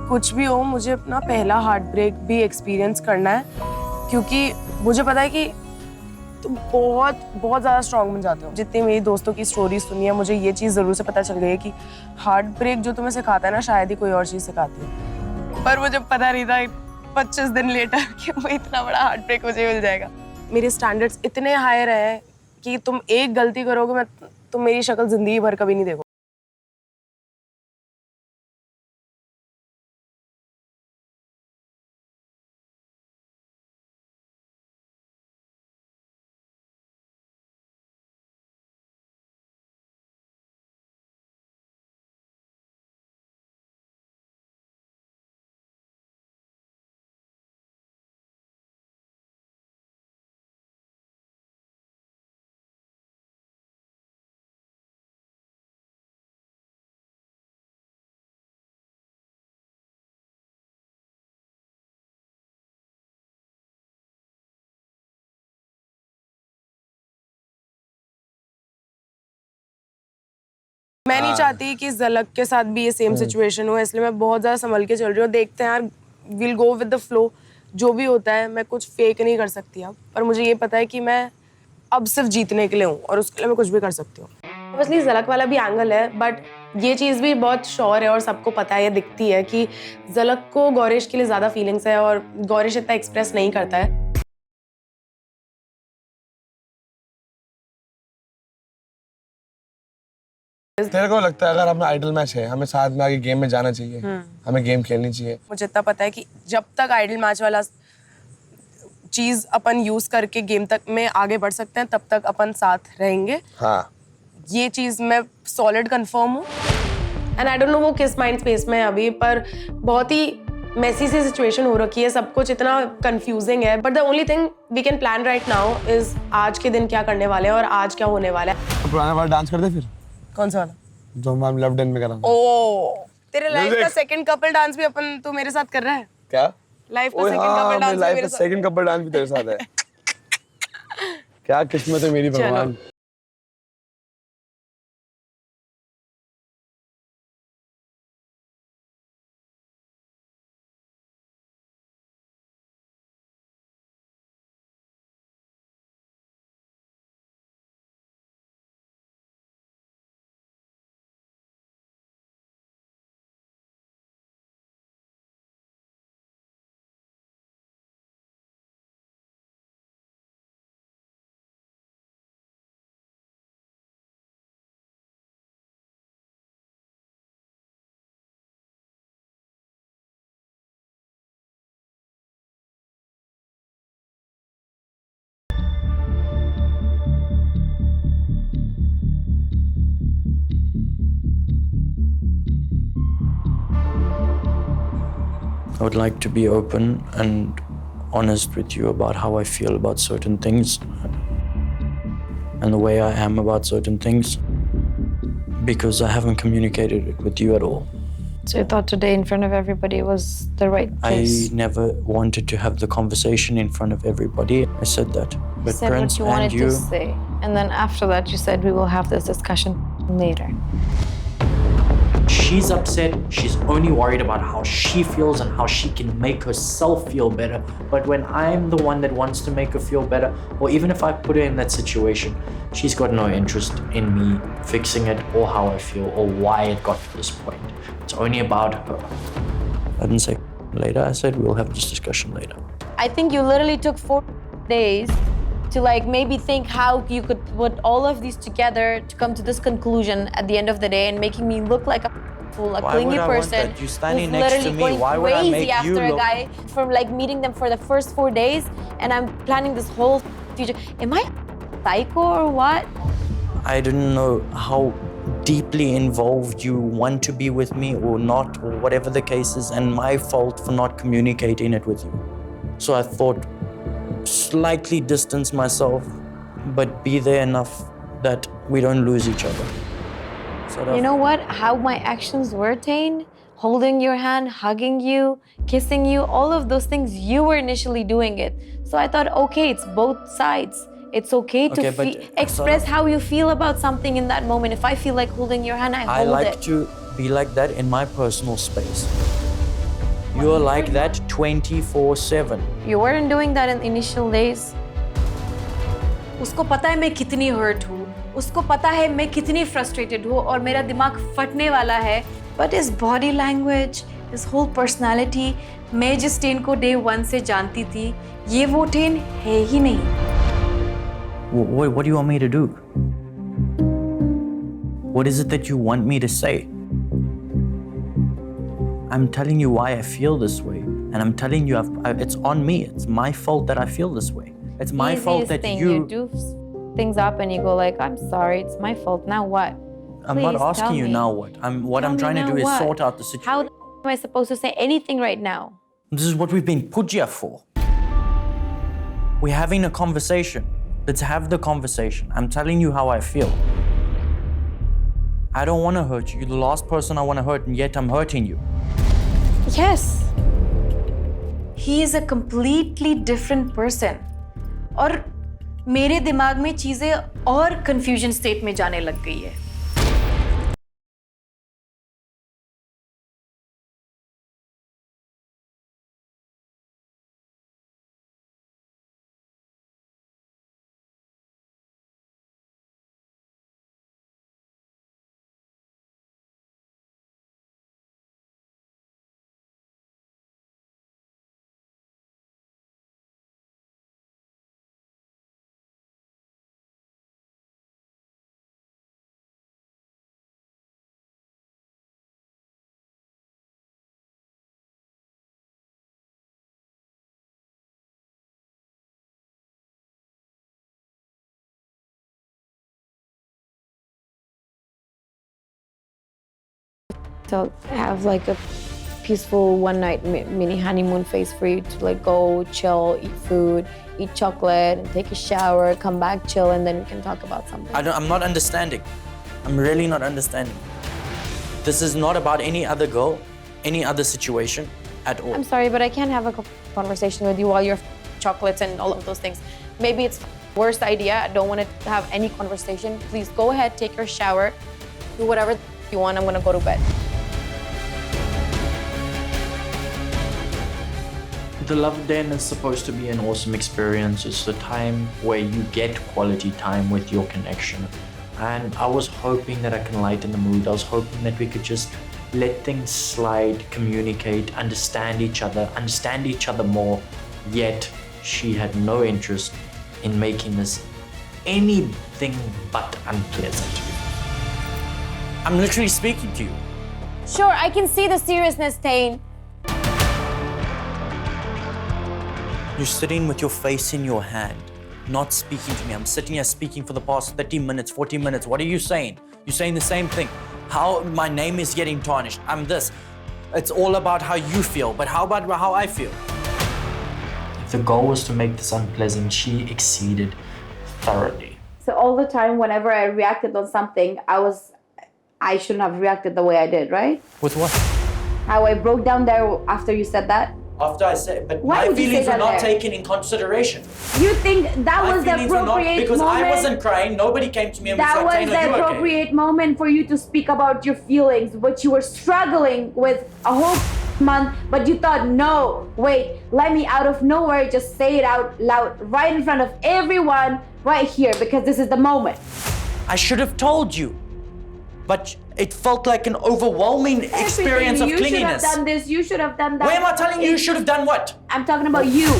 कुछ भी हो, मुझे अपना पहला हार्ट ब्रेक भी एक्सपीरियंस करना है, क्योंकि मुझे पता है कि तुम बहुत बहुत ज़्यादा स्ट्रॉन्ग बन जाते हो। जितनी मेरी दोस्तों की स्टोरी सुनी है, मुझे ये चीज़ ज़रूर से पता चल गई है कि हार्ट ब्रेक जो तुम्हें सिखाता है ना, शायद ही कोई और चीज़ सिखाती है। पर मुझे पता नहीं था 25 दिन लेटर कि वो इतना बड़ा हार्ट ब्रेक मुझे मिल जाएगा। मेरे स्टैंडर्ड्स इतने हाई रहे हैं कि तुम एक गलती करोगे, तुम मेरी शक्ल ज़िंदगी भर कभी नहीं देखो। मैं नहीं चाहती कि झलक के साथ भी ये सेम सिचुएशन हो, इसलिए मैं बहुत ज़्यादा संभल के चल रही हूँ। देखते हैं यार, will go with the flow, जो भी होता है। मैं कुछ फेक नहीं कर सकती अब, पर मुझे ये पता है कि मैं अब सिर्फ जीतने के लिए हूँ और उसके लिए मैं कुछ भी कर सकती हूँ। ऑब्वियसली झलक वाला भी एंगल है, बट ये चीज़ भी बहुत श्योर है और सबको पता है, ये दिखती है कि झलक को गौरेश के लिए ज़्यादा फीलिंग्स है और गौरेश इतना एक्सप्रेस नहीं करता है। तेरे को लगता है अगर अपना आइडल मैच है, हमें साथ में आगे गेम में जाना चाहिए, हमें गेम खेलनी चाहिए? मुझे इतना पता है कि जब तक आइडल मैच वाला चीज अपन यूज करके गेम तक में आगे बढ़ सकते हैं, तब तक अपन साथ रहेंगे। हाँ, ये चीज मैं सॉलिड कंफर्म हूँ। एंड आई डोंट नो वो किस माइंड स्पेस में है अभी, पर बहुत ही मेसी सी सिचुएशन हो रखी है, सब कुछ इतना कंफ्यूजिंग है। But the only thing we can plan right now is आज के दिन क्या करने वाले हैं और आज क्या होने वाला है। तो पुराना वाला डांस कर दे फिर। कौन सा वाला? जो हम लव डन में करा। ओ, तेरे लाइफ का सेकंड कपल डांस भी अपन तू मेरे साथ कर रहा है क्या? लाइफ का सेकंड कपल डांस लाइफ का सेकंड कपल डांस भी तेरे साथ है। क्या किस्मत है मेरी भगवान। I would like to be open and honest with you about how I feel about certain things and the way I am about certain things, because I haven't communicated it with you at all. So you thought today in front of everybody was the right place? I never wanted to have the conversation in front of everybody. I said that. You But said Prince what you wanted and you, to say. And then after that, you said we will have this discussion later. she's upset. She's only worried about how she feels and how she can make herself feel better. But when I'm the one that wants to make her feel better, or even if I put her in that situation, she's got no interest in me fixing it or how I feel or why it got to this point. It's only about her. I didn't say later. I said we'll have this discussion later. I think you literally took 4 days to like maybe think how you could put all of these together to come to this conclusion at the end of the day, and making me look like a fool, a Why clingy would I want person that? You standing who's next to literally me. going Why would I crazy make you after a look? guy from like meeting them for the first 4 days, and I'm planning this whole future. Am I psycho or what? I didn't know how deeply involved you want to be with me or not, or whatever the case is, and my fault for not communicating it with you. So I thought slightly distance myself, but be there enough that we don't lose each other. You know what? How my actions were, Tane? Holding your hand, hugging you, kissing you, all of those things, you were initially doing it. So I thought, okay, it's both sides. It's okay to express how you feel about something in that moment. If I feel like holding your hand, I hold it. I like to be like that in my personal space. You're like that 24/7. You weren't doing that in initial days. उसको पता है मैं कितनी hurt हूँ, उसको पता है मैं कितनी frustrated हूँ और मेरा दिमाग फटने वाला है. But his body language, his whole personality, मैं जिस टेन को day 1 से जानती थी, ये वो टेन है ही नहीं. What do you want me to do? What is it that you want me to say? I'm telling you why I feel this way, and I'm telling you it's on me. It's my fault that I feel this way. It's my fault that you do things up and you go like, I'm sorry, it's my fault. Now what? I'm not asking you now what. I'm trying to do is sort out the situation. How am I supposed to say anything right now? This is what we've been put here for. We're having a conversation. Let's have the conversation. I'm telling you how I feel. I don't want to hurt you. You're the last person I want to hurt, and yet I'm hurting you. Yes. He is a completely different person. और मेरे दिमाग में चीजें और confusion state में जाने लग गई है. To have like a peaceful one night mini honeymoon phase for you to like go chill, eat food, eat chocolate, and take a shower, come back, chill, and then we can talk about something. I'm not understanding. I'm really not understanding. This is not about any other girl, any other situation at all. I'm sorry, but I can't have a conversation with you while you're chocolates and all of those things. Maybe it's worst idea. I don't want to have any conversation. Please go ahead, take your shower, do whatever you want. I'm gonna go to bed. The Love Den is supposed to be an awesome experience. It's the time where you get quality time with your connection. And I was hoping that I can lighten the mood. I was hoping that we could just let things slide, communicate, understand each other more. Yet she had no interest in making this anything but unpleasant. I'm literally speaking to you. Sure, I can see the seriousness, Tane. You're sitting with your face in your hand, not speaking to me. I'm sitting here speaking for the past 30 minutes, 40 minutes. What are you saying? You're saying the same thing. How my name is getting tarnished. I'm this. It's all about how you feel, but how about how I feel? If the goal was to make this unpleasant, she exceeded thoroughly. So all the time, whenever I reacted on something, I shouldn't have reacted the way I did, right? With what? How I broke down there after you said that? After I said, but Why my would you say feelings were that not there? taken in consideration. You think that My was the feelings were not- appropriate because moment? I wasn't crying. Nobody came to me and That was like, was "Taino, the you okay?" appropriate moment for you to speak about your feelings, but you were struggling with a whole month, but you thought, no, wait, let me out of nowhere just say it out loud right in front of everyone right here because this is the moment. I should have told you, but it felt like an overwhelming experience of you clinginess. should have done this, you should have done that. Why am I telling you you should have done what? I'm talking about you.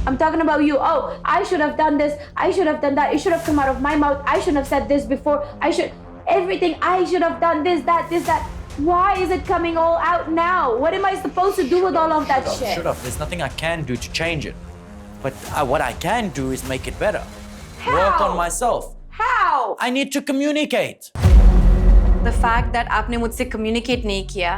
I'm talking about you. Oh, I should have done this. I should have done that. It should have come out of my mouth. I shouldn't have said this before. Everything. I should have done this, that. Why is it coming all out now? What am I supposed to do with all of that shit? Shut up. There's nothing I can do to change it. But what I can do is make it better. How? Work on myself. How? I need to communicate. The fact that आपने मुझसे communicate नहीं किया,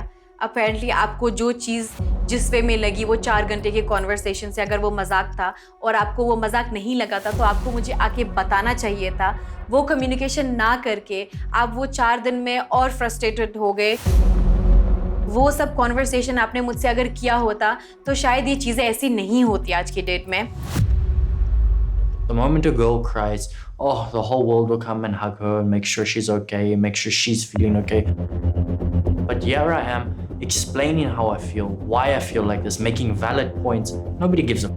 apparently आपको जो चीज़ जिस वे में लगी वो 4 घंटे के conversation से अगर वो मजाक था और आपको वो मजाक नहीं लगा था तो आपको मुझे आके बताना चाहिए था। वो communication ना करके आप वो 4 दिन में और frustrated हो गए। वो सब conversation आपने मुझसे अगर किया होता तो शायद ये चीज़ें ऐसी नहीं होती आज की डेट में। The moment a girl cries, oh, the whole world will come and hug her and make sure she's okay and make sure she's feeling okay. But here I am explaining how I feel, why I feel like this, making valid points. Nobody gives a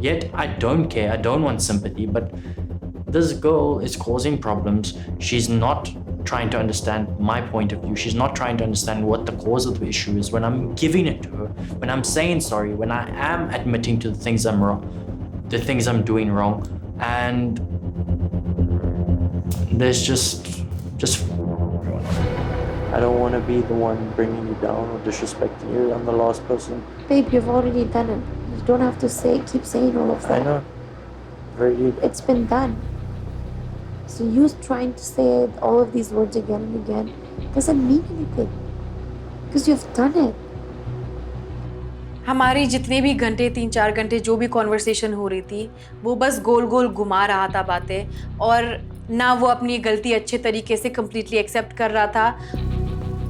Yet I don't care. I don't want sympathy. But this girl is causing problems. She's not trying to understand my point of view. She's not trying to understand what the cause of the issue is. When I'm giving it to her, when I'm saying sorry, when I am admitting to the things I'm wrong, the things I'm doing wrong, and there's just I don't want to be the one bringing you down or disrespecting you. I'm the last person. Babe, you've already done it. You don't have to keep saying all of that. I know. Very. It's been done. So you trying to say all of these words again and again doesn't mean anything. Because you've done it. हमारे जितने भी घंटे 3-4 घंटे जो भी conversation हो रही थी वो बस गोल गोल घुमा रहा था बातें और ना वो अपनी गलती अच्छे तरीके से कम्प्लीटली एक्सेप्ट कर रहा था।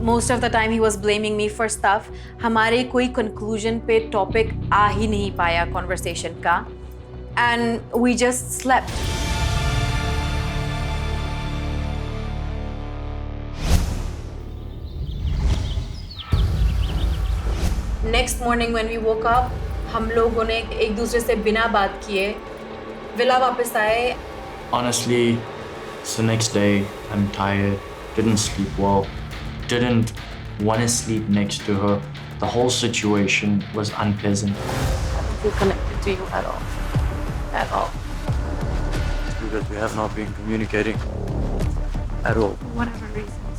Most of the time he was blaming me for stuff. हमारे कोई कंक्लूजन पे टॉपिक आ ही नहीं पाया कॉन्वर्सेशन का and we just slept. Next morning when we woke up हम लोगों ने एक दूसरे से बिना बात किए विला वापस आए। Honestly, it's the next day. I'm tired. Didn't sleep well. Didn't want to sleep next to her. The whole situation was unpleasant. I don't feel connected to you at all. At all. It's because we have not been communicating at all. For whatever reasons.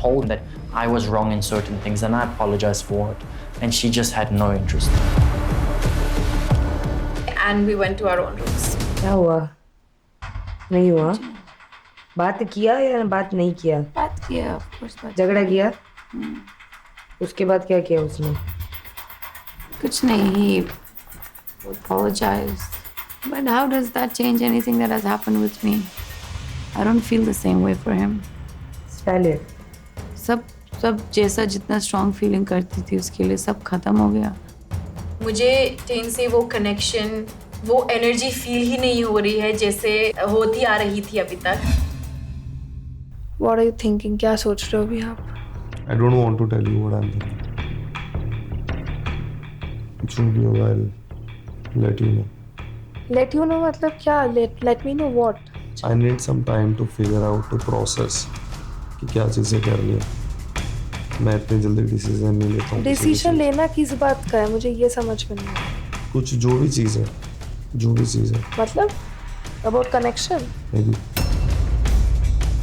Told that I was wrong in certain things and I apologized for it. And she just had no interest. And we went to our own rooms. क्या हुआ? नहीं हुआ? बात किया या बात नहीं किया? बात किया, of course बात। झगड़ा किया? उसके बाद क्या किया उसने? कुछ नहीं, he apologized. But how does that change anything that has happened with me? I don't feel the same way for him. It's valid. सब जैसा जितना स्ट्रॉन्ग फीलिंग करती थी उसके लिए सब खत्म हो गया। मुझे टेन से वो कनेक्शन वो एनर्जी फील ही नहीं हो रही है जैसे होती आ रही थी अभी तक। What are you thinking? क्या सोच रहे हो अभी आप? I don't want to tell you what I'm thinking. It shouldn't be a while. Let you know. Let you know मतलब क्या? Let me know what? I need some time to figure out to process कि क्या चीज़ें करनी है। मैं इतनी जल्दी डिसीजन नहीं लेता हूँ। डिसीजन लेना किस बात का है? मुझे ये समझ में नहीं आया। कुछ जो भी चीज़ है मतलब about connection. Maybe.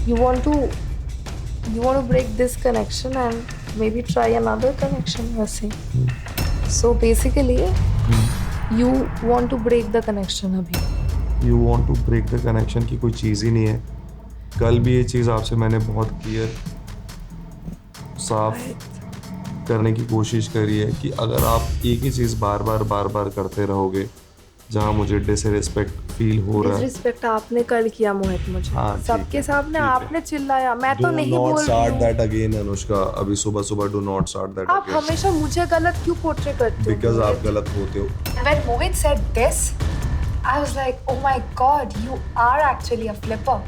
You want to break this connection and maybe try another connection वैसे। So basically you want to break the connection अभी। You want to break the connection की कोई चीज़ ही नहीं है। कल भी ये चीज़ आपसे मैंने बहुत क्लियर साफ करने की कोशिश करी है कि अगर आप एक ही चीज़ बार बार करते रहोगे जहाँ मुझे डिसरिस्पेक्ट फील हो रहा है। डिसरिस्पेक्ट आपने कल किया मोहित मुझे, हाँ, ठीक सबके है, सामने ठीक है। आपने चिल्लाया, मैं तो नहीं Do बोल not रही start हूँ। that again, Anushka. अभी सुबह सुबह do not start that आप again. हमेशा मुझे गलत क्यों पोर्ट्रे करते हो? Because आप गलत होते हो। When Mohit said this, I was like, oh my god, you are actually a flipper.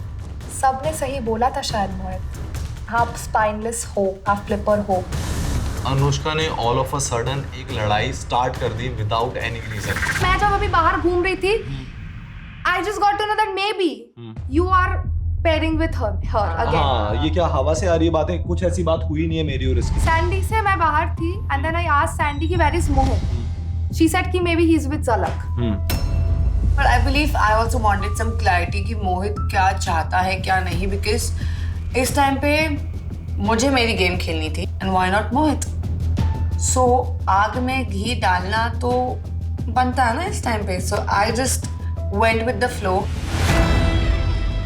सबने सही बोला था शायद मोहित, आप spineless हो, आप flipper हो। अनुष्का ने ऑल ऑफ अ सडन एक लड़ाई स्टार्ट कर दी विदाउट एनी रीजन। मैं जब अभी बाहर घूम रही थी, I just got to know that maybe you are pairing with her again. हाँ, ये क्या हवा से आ रही है बातें? कुछ ऐसी बात हुई नहीं है मेरी और इसकी। Sandy से मैं बाहर थी, and then I asked Sandy कि where is Mohit? She said कि maybe he's with Zalak. But I believe I also wanted some clarity कि मोहित क्या चाहता है क्या नहीं, because इस टाइम पे मुझे मेरी गेम खेलनी थी and why not Mohit? So आग में घी डालना तो बनता है ना इस टाइम पे, so I just went with the flow.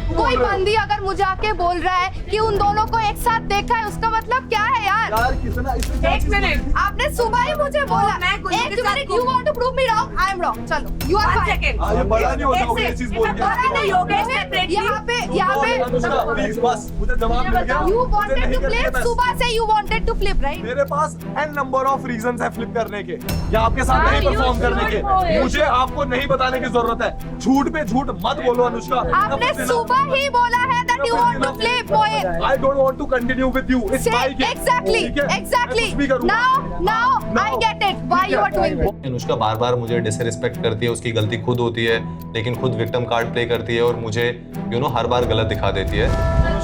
कोई बंदी अगर मुझे आके बोल रहा है कि उन दोनों को एक साथ देखा है, उसका मतलब क्या है यार? कितना एक मिनट, आपने सुबह ही मुझे बोला। एक minute, you want to prove me wrong? I am wrong. चलो, you are fine. ये बड़ा नहीं होता ये चीज बोल के। यहाँ पे अनुष्का प्लीज बस मुझे जवाब मिल गया। You wanted to flip, सुबह से you wanted to flip, right? मेरे पास n नंबर ऑफ रीजंस है फ्लिप करने के या आपके साथ नहीं परफॉर्म करने के। मुझे आपको नहीं बताने की जरूरत है। झूठ पे झूठ मत बोलो अनुष्का। आपने सुबह ही बोला है that you want to flip, Mohit. I don't want to continue with you. It's my game. Exactly, exactly. Now I get it. Why you are doing this? Anushka बार बार मुझे डिसरिस्पेक्ट करती है, उसकी गलती खुद होती है, लेकिन खुद विक्टिम कार्ड प्ले करती है और मुझे हर बार गलत दिखा देती है।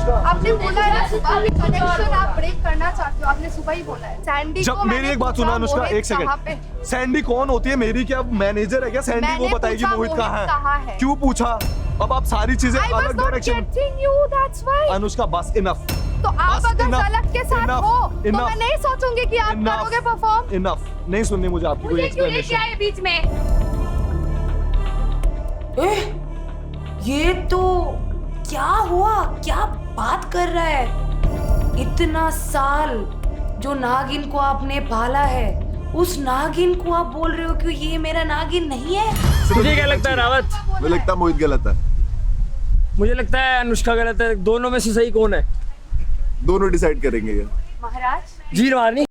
आपने बोला है ना सुबह भी कनेक्शन आप ब्रेक करना चाहते हो, आपने सुबह ही बोला है। सैंडी जब को मेरी एक बात सुना अनुष्का, एक सेकंड। सैंडी कौन होती है? मेरी क्या मैनेजर है क्या? सैंडी वो बताएगी मोहित कहाँ है। क्यों पूछा? अब आप सारी चीजें अलग डायरेक्शन। अनुष्का बस इनफ। तो आप अगर गलत के साथ हो तो मैं नहीं सोचूंगी कि आप करोगे परफॉर्म। इनफ, नहीं सुननी मुझे आपकी कोई एक्सप्लेनेशन। बीच में ये तो क्या हुआ? क्या बात कर रहा है? इतना साल जो नागिन को आपने पाला है, उस नागिन को आप बोल रहे हो कि ये मेरा नागिन नहीं है? मुझे क्या लगता है रावत? मुझे लगता है मोहित गलत है। मुझे लगता है अनुष्का गलत है। दोनों में से सही कौन है? दोनों डिसाइड करेंगे ये। महाराज जी रानी।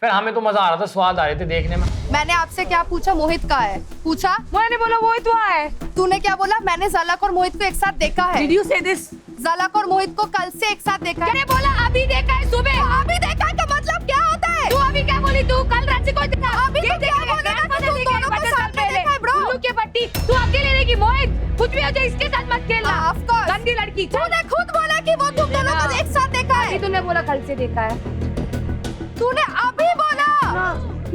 फिर हमें तो मजा आ रहा था, स्वाद आ रहे थे देखने में। मैंने आपसे क्या पूछा? मोहित कहाँ है? पूछा? मैंने बोला मोहित वहाँ है। तूने क्या बोला? मैंने ज़लक और मोहित को एक साथ देखा है। Did you say this? ज़लक और मोहित को कल से एक साथ देखा है। मैंने बोला अभी देखा है सुबह। अभी देखा है का मतलब क्या होता है? तू अभी क्या बोली? तू कल रांची को देखा? अभी तो क्या बोला था कि तुम दोनों को साथ में देखा है ब्रो? उल्लू के पट्टी तू अकेले रहेगी मोहित। कुछ भी हो जाए इसके साथ मत खेलना। Of course. गंदी लड़की। तूने खुद बोला कि वो तुम दोनों को एक साथ देखा है। तूने बोला कल से देखा है। तूने अभी बोला।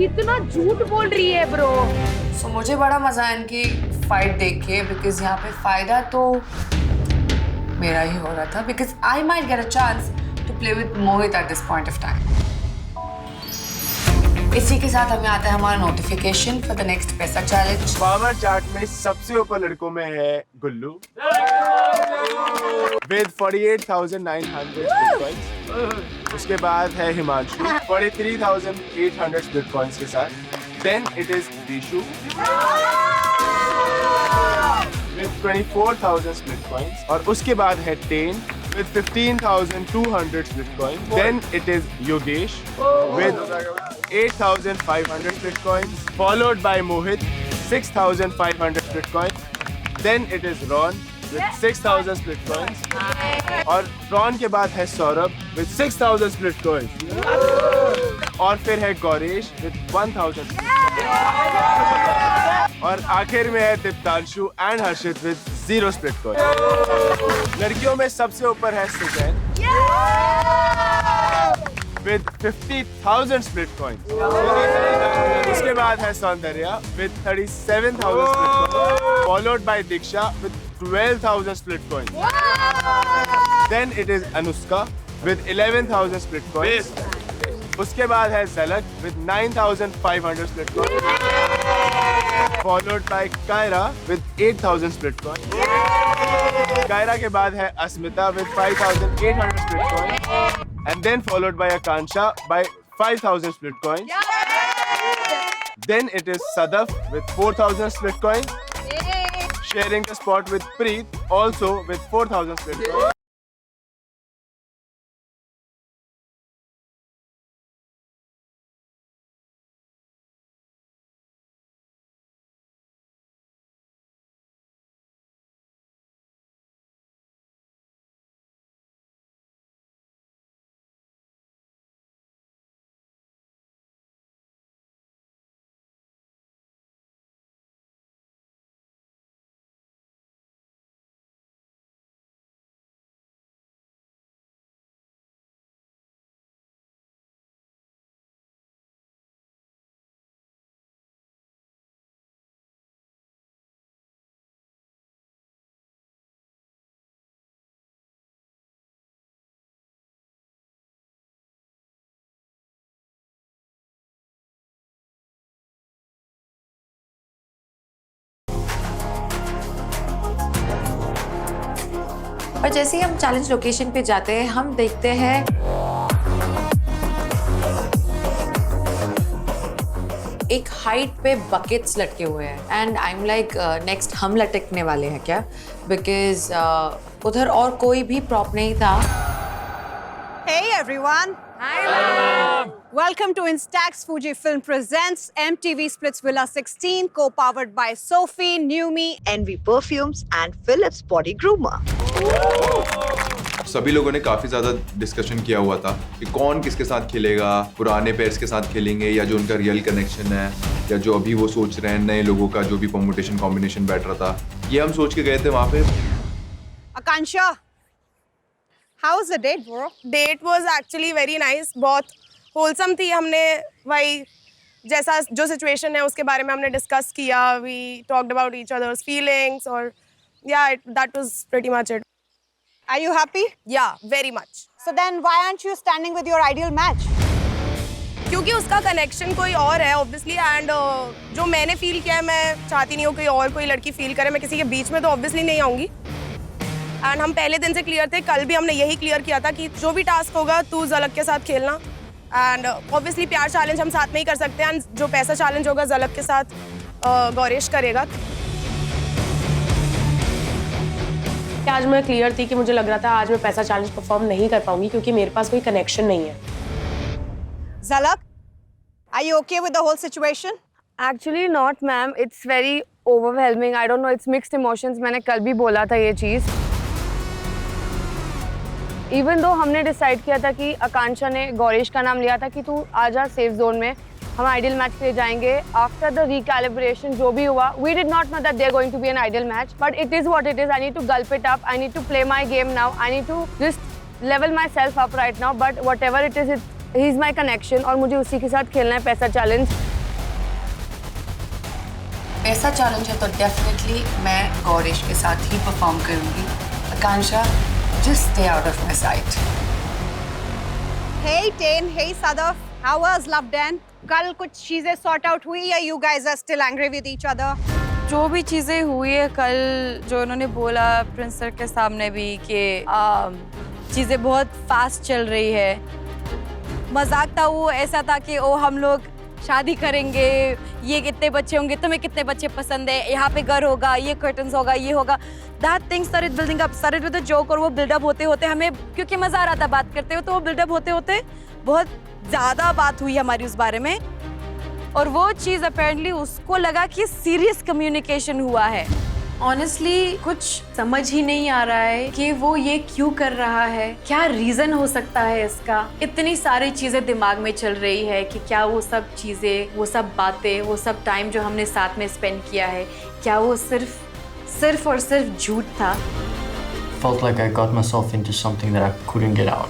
इतना झूठ बोल रही है ब्रो। So, मुझे बड़ा मजा है इनकी फाइट देख के, बिकॉज यहाँ पे फायदा तो मेरा ही हो रहा था, because I might get a chance to play with Mohit at this point of time. इसी के साथ हमें आता है हमारा notification for the next paisa challenge. Power chart में सबसे ऊपर लड़कों में है गुल्लू विद 48,900 बिटकॉइंस। उसके बाद है हिमांशु 43,800 बिटकॉइंस के साथ। Then it is Dishu with 24,000 split coins, और उसके बाद है ten with 15,200 split coins. Then it is Yogesh with 8,500 split coins, followed by Mohit 6,500 split coins. Then it is Ron with 6,000 split coins, और Ron के बाद है सौरभ with 6,000 split coins, और फिर है गौरेश with 1,000 split coins, और आखिर में है Diptanshu and Harshit with 0 split coin. लड़कियों में सबसे ऊपर है सुजैन विद 50,000 स्प्लिट कॉइंस। उसके बाद है Soundarya with 37,000 split coins, followed by Diksha with 12,000 split coins. Then it is Anushka with 11,000 split coins. उसके बाद है Jhalak with 9,500 split coins. Followed by Kyra with 8,000 split coins. Kyra के बाद है अस्मिता with 5,800 split coins. And then followed by Akansha by 5,000 split coins. Then it is Sadaf with 4,000 split coins. Sharing the spot with Preet also with 4,000 split coins. और जैसे ही हम challenge location पे जाते हैं हम देखते हैं एक हाइट पे बकेट्स लटके हुए हैं and I am like next हम लटकने वाले हैं क्या, बिकॉज उधर और कोई भी प्रॉप नहीं था. Hey everyone! Hi ma'am! Welcome to Instax Fujifilm presents MTV Splits Villa 16, co-powered by Sophie, Numi, Envy Perfumes and Philips Body Groomer. सभी लोगों ने काफ़ी ज़्यादा डिस्कशन किया हुआ था कि कौन किसके साथ खेलेगा, पुराने पेयर्स के साथ खेलेंगे या जो उनका रियल कनेक्शन है या जो अभी वो सोच रहे हैं नए लोगों का जो भी परमुटेशन कॉम्बिनेशन बैठ रहा था, ये हम सोच के गए थे वहाँ पे. Akansha, how was the date, bro? Date was actually very nice. बहुत wholesome थी. हमने वही जैसा जो सिचुएशन है उसके बारे में हमने डिस्कस किया. We talked about each other's feelings और yeah, that was pretty much it. Are you happy? Yeah, very much. So then why aren't you standing with your ideal match? क्योंकि उसका कनेक्शन कोई और है ऑब्वियसली एंड जो मैंने feel किया है मैं चाहती नहीं हूँ कोई और कोई लड़की फील करे. मैं किसी के बीच में तो ऑब्वियसली नहीं आऊँगी एंड हम पहले दिन से क्लियर थे. कल भी हमने यही क्लियर किया था कि जो भी टास्क होगा तू झलक के साथ खेलना एंड ऑब्वियसली प्यार चैलेंज हम साथ में ही कर सकते हैं एंड जो पैसा चैलेंज होगा झलक के साथ गौरेश करेगा. आज मैं क्लियर थी कि मुझे लग रहा था आज मैं पैसा चैलेंज परफॉर्म नहीं कर पाऊंगी क्योंकि मेरे पास कोई कनेक्शन नहीं है. Zalak, are you okay with the whole situation? Actually not, ma'am. It's very overwhelming. I don't know. It's mixed emotions. मैंने कल भी बोला था ये चीज़. Even though हमने डिसाइड किया था कि आकांक्षा ने गौरेश का नाम लिया था कि तू आजा सेफ जोन में, हम आइडियल मैच के लिए जाएंगे. आफ्टर द रिकैलिब्रेशन जो भी हुआ, we did not know that they are going to be an ideal match, but it is what it is. I need to gulp it up. I need to play my game now. I need to just level myself up right now. But whatever it is, he is my connection और मुझे उसी के साथ खेलना है पैसा challenge. पैसा challenge है तो डेफिनेटली मैं गौरेश के साथ ही परफॉर्म करूंगी. आकांक्षा, just stay out of my sight. Hey Tain, hey Sadaf, how was Love Dan? कल कुछ चीजें सॉर्ट आउट हुई या you guys are still angry with each other? जो भी चीज़ें हुई है कल, जो उन्होंने बोला प्रिंस सर के सामने भी कि चीज़ें बहुत फास्ट चल रही है. मजाक था वो, ऐसा था कि ओ हम लोग शादी करेंगे, ये कितने बच्चे होंगे, तुम्हें कितने बच्चे पसंद है, यहाँ पे घर होगा, ये कर्टन्स होगा, ये होगा. That thing started building up, started with a joke. और वो बिल्डअप होते होते हमें क्योंकि मज़ा आ रहा था बात करते हुए, तो वो बिल्डअप होते होते बहुत ज़्यादा बात हुई हमारी उस बारे में. और वो चीज़ अपेरेंटली उसको लगा कि सीरियस कम्युनिकेशन हुआ है. ऑनेस्टली कुछ समझ ही नहीं आ रहा है कि वो ये क्यों कर रहा है, क्या रीज़न हो सकता है इसका. इतनी सारी चीज़ें दिमाग में चल रही है कि क्या वो सब चीज़ें, वो सब बातें, वो सब टाइम जो हमने साथ में स्पेंड किया है, क्या वो सिर्फ और सिर्फ झूठ था. Felt like I got myself into something that I couldn't get out.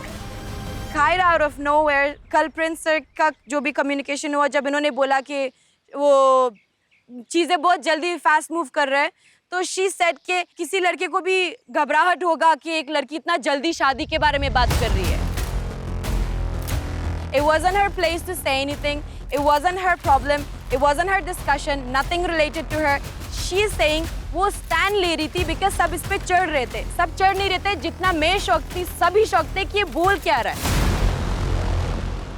Kyra out of nowhere, कल प्रिंस सर का जो भी कम्युनिकेशन हुआ, जब इन्होंने बोला कि वो चीज़ें बहुत जल्दी फास्ट मूव कर रहे हैं, तो शी सेड के किसी लड़के को भी घबराहट होगा कि एक लड़की इतना जल्दी शादी के बारे में बात कर रही है. It wasn't her place to say anything. It wasn't her problem. It wasn't her discussion, nothing related to her. She is saying वो स्टैंड ले रही थी बिकॉज सब इस पे चढ़ रहे थे. सब चढ़ नहीं रहे थे, जितना मैं शौक थी सभी शौक थे कि ये बोल क्या रहा है.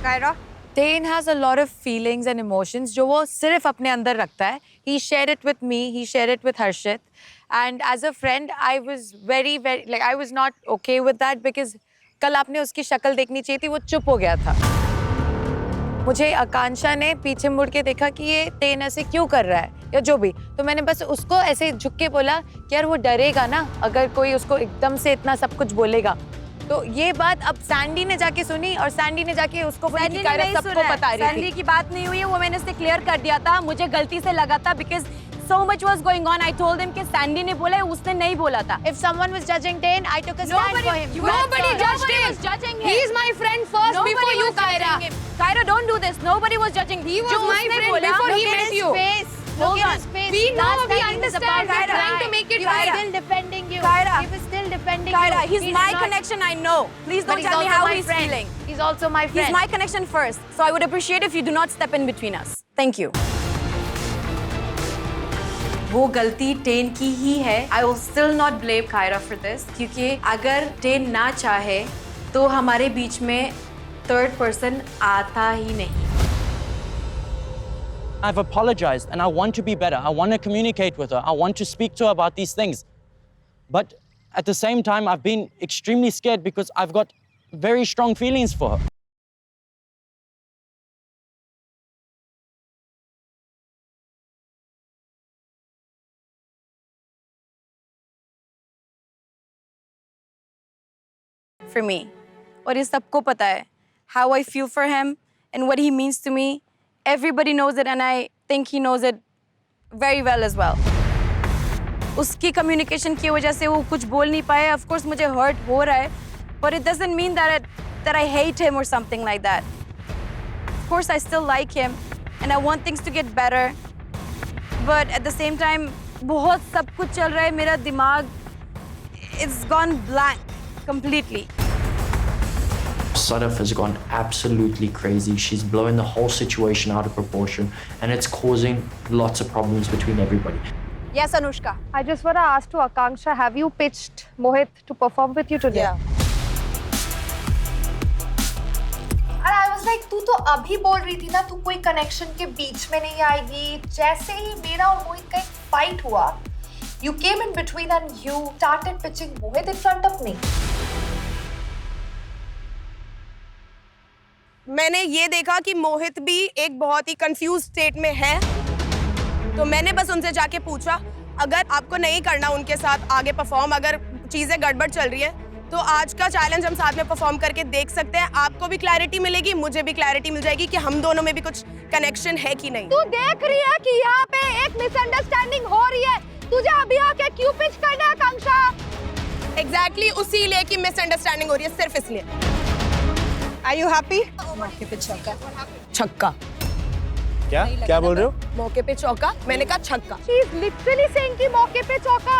Kyra? Tain has a lot of feelings and emotions जो वो सिर्फ अपने अंदर रखता है. He shared it with me, he shared it with Harshit. And as a friend, I was very, like I was not okay with that because कल आपने उसकी शक्ल देखनी चाहिए थी, वो चुप हो गया था. मुझे आकांक्षा ने पीछे मुड़ के देखा कि ये टेन ऐसे क्यों कर रहा है या जो भी, तो मैंने बस उसको ऐसे झुक के बोला कि यार वो डरेगा ना अगर कोई उसको एकदम से इतना सब कुछ बोलेगा. तो ये बात अब सैंडी ने जाके सुनी और सैंडी ने जाके उसको बोली कि कायरा सबको बता रही थी. सैंडी की बात नहीं हुई है, वो मैंने उससे क्लियर कर दिया था. मुझे गलती से लगा था because so much was going on. I told him कि सैंडी ने बोला है, उसने नहीं बोला था. If someone was judging Tain, I took a stand for him. Nobody judged him. Was judging him. He is my friend first before you, Kyra. Kyra, don't do this. Nobody was judging. He was my friend before he met you. Hold on. We know, we understand. We're trying to make it right. He was still defending you. Kyra. He was still defending you. Kyra, he's my connection, I know. Please don't tell me how he's feeling. He's also my friend. He's my connection first. So I would appreciate if you do not step in between us. Thank you. वो गलती ten की ही है. I will still not blame Kyra for this क्योंकि अगर ten ना चाहे तो हमारे बीच में थर्ड पर्सन आता ही नहीं. I've apologized and I want to be better. I want to communicate with her. I want to speak to her about these things. But at the same time, I've been extremely scared because I've got very strong feelings for her. For me. और ये सबको पता है. How I feel for him and what he means to me. Everybody knows it and I think he knows it very well as well. उसकी communication की वजह से वो कुछ बोल नहीं पाए. Of course मुझे hurt हो रहा है. But it doesn't mean that I hate him or something like that. Of course I still like him and I want things to get better. But at the same time बहुत सब कुछ चल रहा है. मेरा दिमाग it's gone blank completely. Sadaf has gone absolutely crazy. She's blowing the whole situation out of proportion and it's causing lots of problems between everybody. Yes, Anushka. I just want to ask to Akanksha, have you pitched Mohit to perform with you today? Yeah. And I was like, तू तो अभी बोल रही थी ना, तू कोई connection के बीच में नहीं आएगी. जैसे ही मेरा और मोहित का एक फाइट हुआ, you came in between and you started pitching Mohit in front of me. मैंने ये देखा कि मोहित भी एक बहुत ही कंफ्यूज स्टेट में है, तो मैंने बस उनसे जाके पूछा अगर आपको नहीं करना उनके साथ आगे परफॉर्म, अगर चीज़ें गड़बड़ चल रही है तो आज का चैलेंज हम साथ में परफॉर्म करके देख सकते हैं. आपको भी क्लैरिटी मिलेगी, मुझे भी क्लैरिटी मिल जाएगी कि हम दोनों में भी कुछ कनेक्शन है कि नहीं. तू देख रही है कि यहाँ पे एक मिसअंडरस्टैंडिंग हो रही है, तुझे अभी आके क्यों पिच करना है आकांक्षा? एग्जैक्टली उसी लिए कि मिसअंडरस्टैंडिंग हो रही है, सिर्फ इसलिए. Are you happy? मौके पे छक्का. छक्का. क्या बोल रहे हो? मौके पे चौका. मैंने कहा छक्का. She is literally saying कि मौके पे चौका.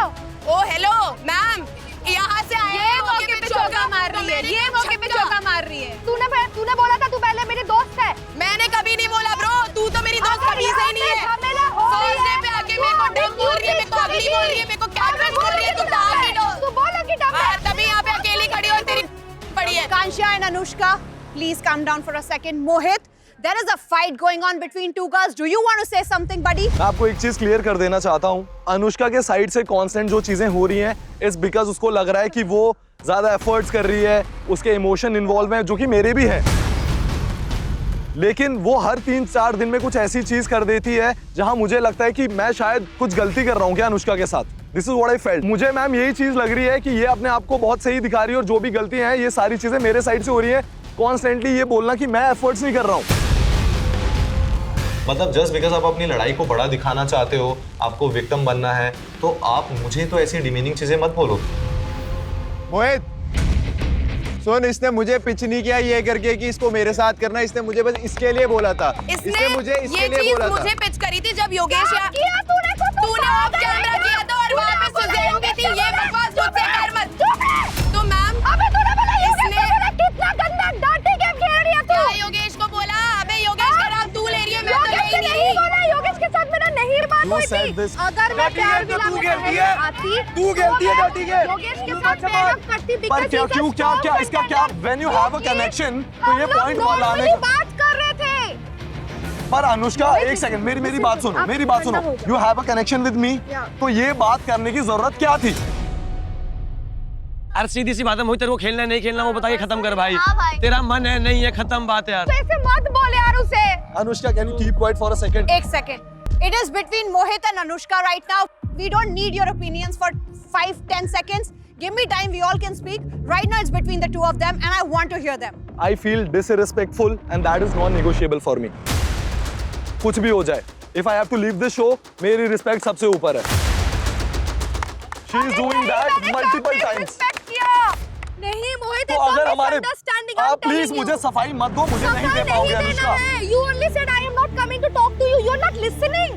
ओ हेलो मैम, यहाँ से आए ये मौके पे चौका मार रही है. ये मौके पे चौका मार रही है. तूने बोला था तू पहले मेरी दोस्त है. मैंने कभी नहीं बोला ब्रो, तू तो मेरी दोस्त कभी से ही नहीं है. फर्स्ट डे पे आके मेरे को डम बोल रही है, मेरे को अगली बोल रही है, मेरे को कैटरेट बोल रही है, तू डाल नहीं दो. तू बोला कि डम है. तभी यहाँ पे अकेली खड़ी और तेरी पड़ी है. Kansha and Anushka, please calm down for a second. Mohit, there is a fight going on between two girls. Do you want to say something, buddy? मैं आपको एक चीज क्लियर कर देना चाहता हूँ. अनुष्का के साइड से कांस्टेंट जो चीजें हो रही हैं इट्स बिकॉज उसको लग रहा है कि वो ज्यादा एफर्ट्स कर रही है, उसके इमोशन इन्वॉल्व हैं जो कि मेरे भी हैं. लेकिन वो हर 3-4 दिन में कुछ ऐसी चीज कर देती है जहां मुझे लगता है कि मैं शायद कुछ गलती कर रहा हूं क्या अनुष्का के साथ. This is what I felt. मुझे मैम यही चीज लग रही है कि ये अपने आप को बहुत सही दिखा रही है और जो भी गलतियां हैं ये सारी चीजें मेरे साइड से हो रही है. कॉन्स्टेंटली ये बोलना कि मैं एफर्ट्स नहीं कर रहा हूँ. मतलब जस्ट बिकॉज आप अपनी लड़ाई को बड़ा दिखाना चाहते हो, आपको विक्टिम बनना है, तो आप मुझे तो ऐसी डिमीनिंग चीजें मत बोलो. मोहित सुन, इसने मुझे पिच नहीं किया ये करके कि इसको मेरे साथ करना. इसने मुझे बस इसके लिए बोला था. इसने मुझे इसके लिए बोला था. मुझे पिच करी थी जब योगेश तूने ऑफ कैमरा किया था और वहाँ पे सुजैन भी थी. ये बकवास मुझसे कर मत. तो मैम अबे तूने बोला कितना गंदा डांटी गेम खेल रही है तू. योगेश को बोला? अबे योगेश का नाम तू ले रही है, मैं तो ले ही नहीं. You said this. अगर मैं प्यार तू गिरती है, तू गिरती है डर्टी के। योगेश के साथ पेयरअप करती पर क्या क्यों क्या इसका क्या? When you have a connection, तो ये पॉइंट वाला आने का। बात कर रहे थे। पर अनुष्का एक सेकंड, मेरी बात सुनो, you have a connection with me, तो ये बात करने की जरूरत क्या थी? अरे सीधी सी बात है, मोहित तेरे को खेलना है नहीं खेलना वो बता के खत्म कर भाई। हाँ भाई। तेरा मन है नहीं है, खत्म बात है यार। तो ऐसे मत बोल यार उसे। Anushka can you keep quiet for a second? एक second. It is between Mohit and Anushka right now. We don't need your opinions for 5-10 seconds. Give me time, we all can speak. Right now it's between the two of them and I want to hear them. I feel disrespectful and that is non-negotiable for me. कुछ भी हो जाए, if I have to leave this show, मेरी respect सबसे ऊपर है। She is doing that multiple times. नहीं मोहित, तो अगर हमारे आप प्लीज मुझे सफाई मत दो, मुझे नहीं दे पाओगे Anushka. You only said I am not coming to talk to you. You are not listening.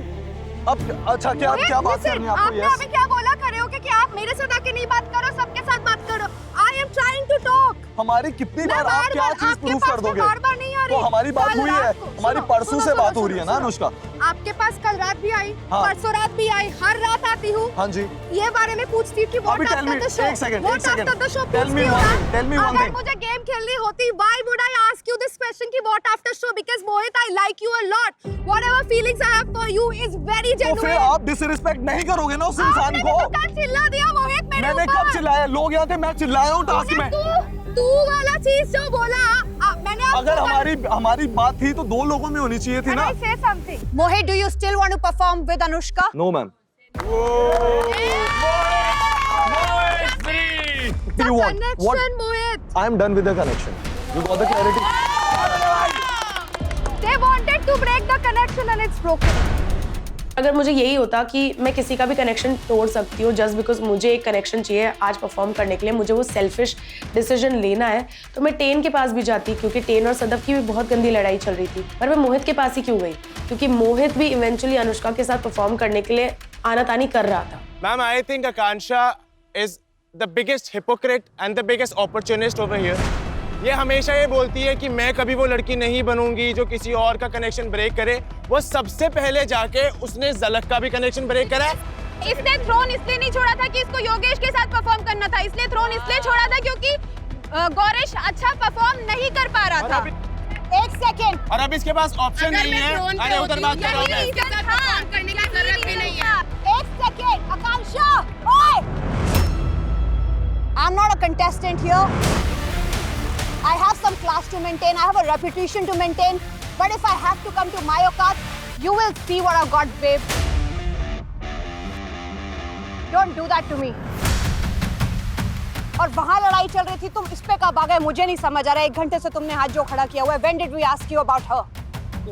अब अच्छा क्या बात करनी है आपको? आपने अभी क्या बोला करे हो कि आप मेरे से आके नहीं बात करो, सबके साथ बात करो। I am trying to talk. हमारी कितनी बार आप क्या चीज प्रूफ कर दोगे? बार नहीं आ रही। तो हमारी बात हुई है, हमारी परसों से बात हो रही है ना अनुष्का? आपके पास कल रात भी आई, हाँ। परसों रात भी आई, हर रात आती हूँ। हाँ जी। ये बारे में पूछती हूँ कि what अभी after the show? एक second, What after the show tell me पूछती हूँ one ना? thing, tell me one अगर thing. मुझे गेम खेलनी होती, why would I ask you this question कि what after show? Because Mohit, I like you a lot. Whatever feelings I have for you is very तो genuine. फिर आप disrespect नहीं करोगे ना उस इंसान को? आपने तो कल चिल्ला दिया मोहित मेरे ऊपर। मैंने कब चिल्लाया? लोग यहाँ थे, मैं चिल्लाया हूँ टास्क में। तू वाला चीज जो बोला, मैंने अगर हमारी बात थी तो दो लोगों में होनी चाहिए थी ना। say something. Mohit, do you still want to perform with Anushka? No, ma'am. The connection, Mohit. I am done with the connection. You got the clarity? They wanted to break the connection and it's broken. अगर मुझे यही होता कि मैं किसी का भी connection तोड़ सकती हूँ जस्ट बिकॉज मुझे एक कनेक्शन चाहिए आज परफॉर्म करने के लिए, मुझे वो सेल्फिश डिसीजन लेना है, तो मैं टेन के पास भी जाती, क्योंकि टेन और सदफ की भी बहुत गंदी लड़ाई चल रही थी। पर मैं मोहित के पास ही क्यों गई? क्योंकि मोहित भी इवेंचुअली अनुष्का के साथ परफॉर्म करने के लिए आनातानी कर रहा था। Ma'am, I think Akanksha is the biggest hypocrite and the biggest opportunist over here. ये हमेशा ये बोलती है कि मैं कभी वो लड़की नहीं बनूंगी जो किसी और का कनेक्शन ब्रेक करे। वो सबसे पहले जाके उसने झलक का भी कनेक्शन ब्रेक करा। इसने थ्रोन इसलिए नहीं छोड़ा था कि इसको योगेश के साथ परफॉर्म करना था, इसलिए थ्रोन इसलिए छोड़ा था क्योंकि गौरेश अच्छा परफॉर्म नहीं कर पा रहा था। एक सेकेंड, और अब इसके पास ऑप्शन नहीं है। अरे उधर बात कर रहा हूं मैं। करने की जरूरत भी नहीं है। एक सेकेंड, आकांक्षा, ओए, I am not a contestant here. I have some class to maintain, I have a reputation to maintain, but if I have to come to my aukat, you will see what I've got, babe. Don't do that to me. और वहाँ लड़ाई चल रही थी, तुम इस पे कब आ गए मुझे नहीं समझ आ रहा है। 1 घंटे से तुमने हाथ जो खड़ा किया हुआ है। When did we ask you about her?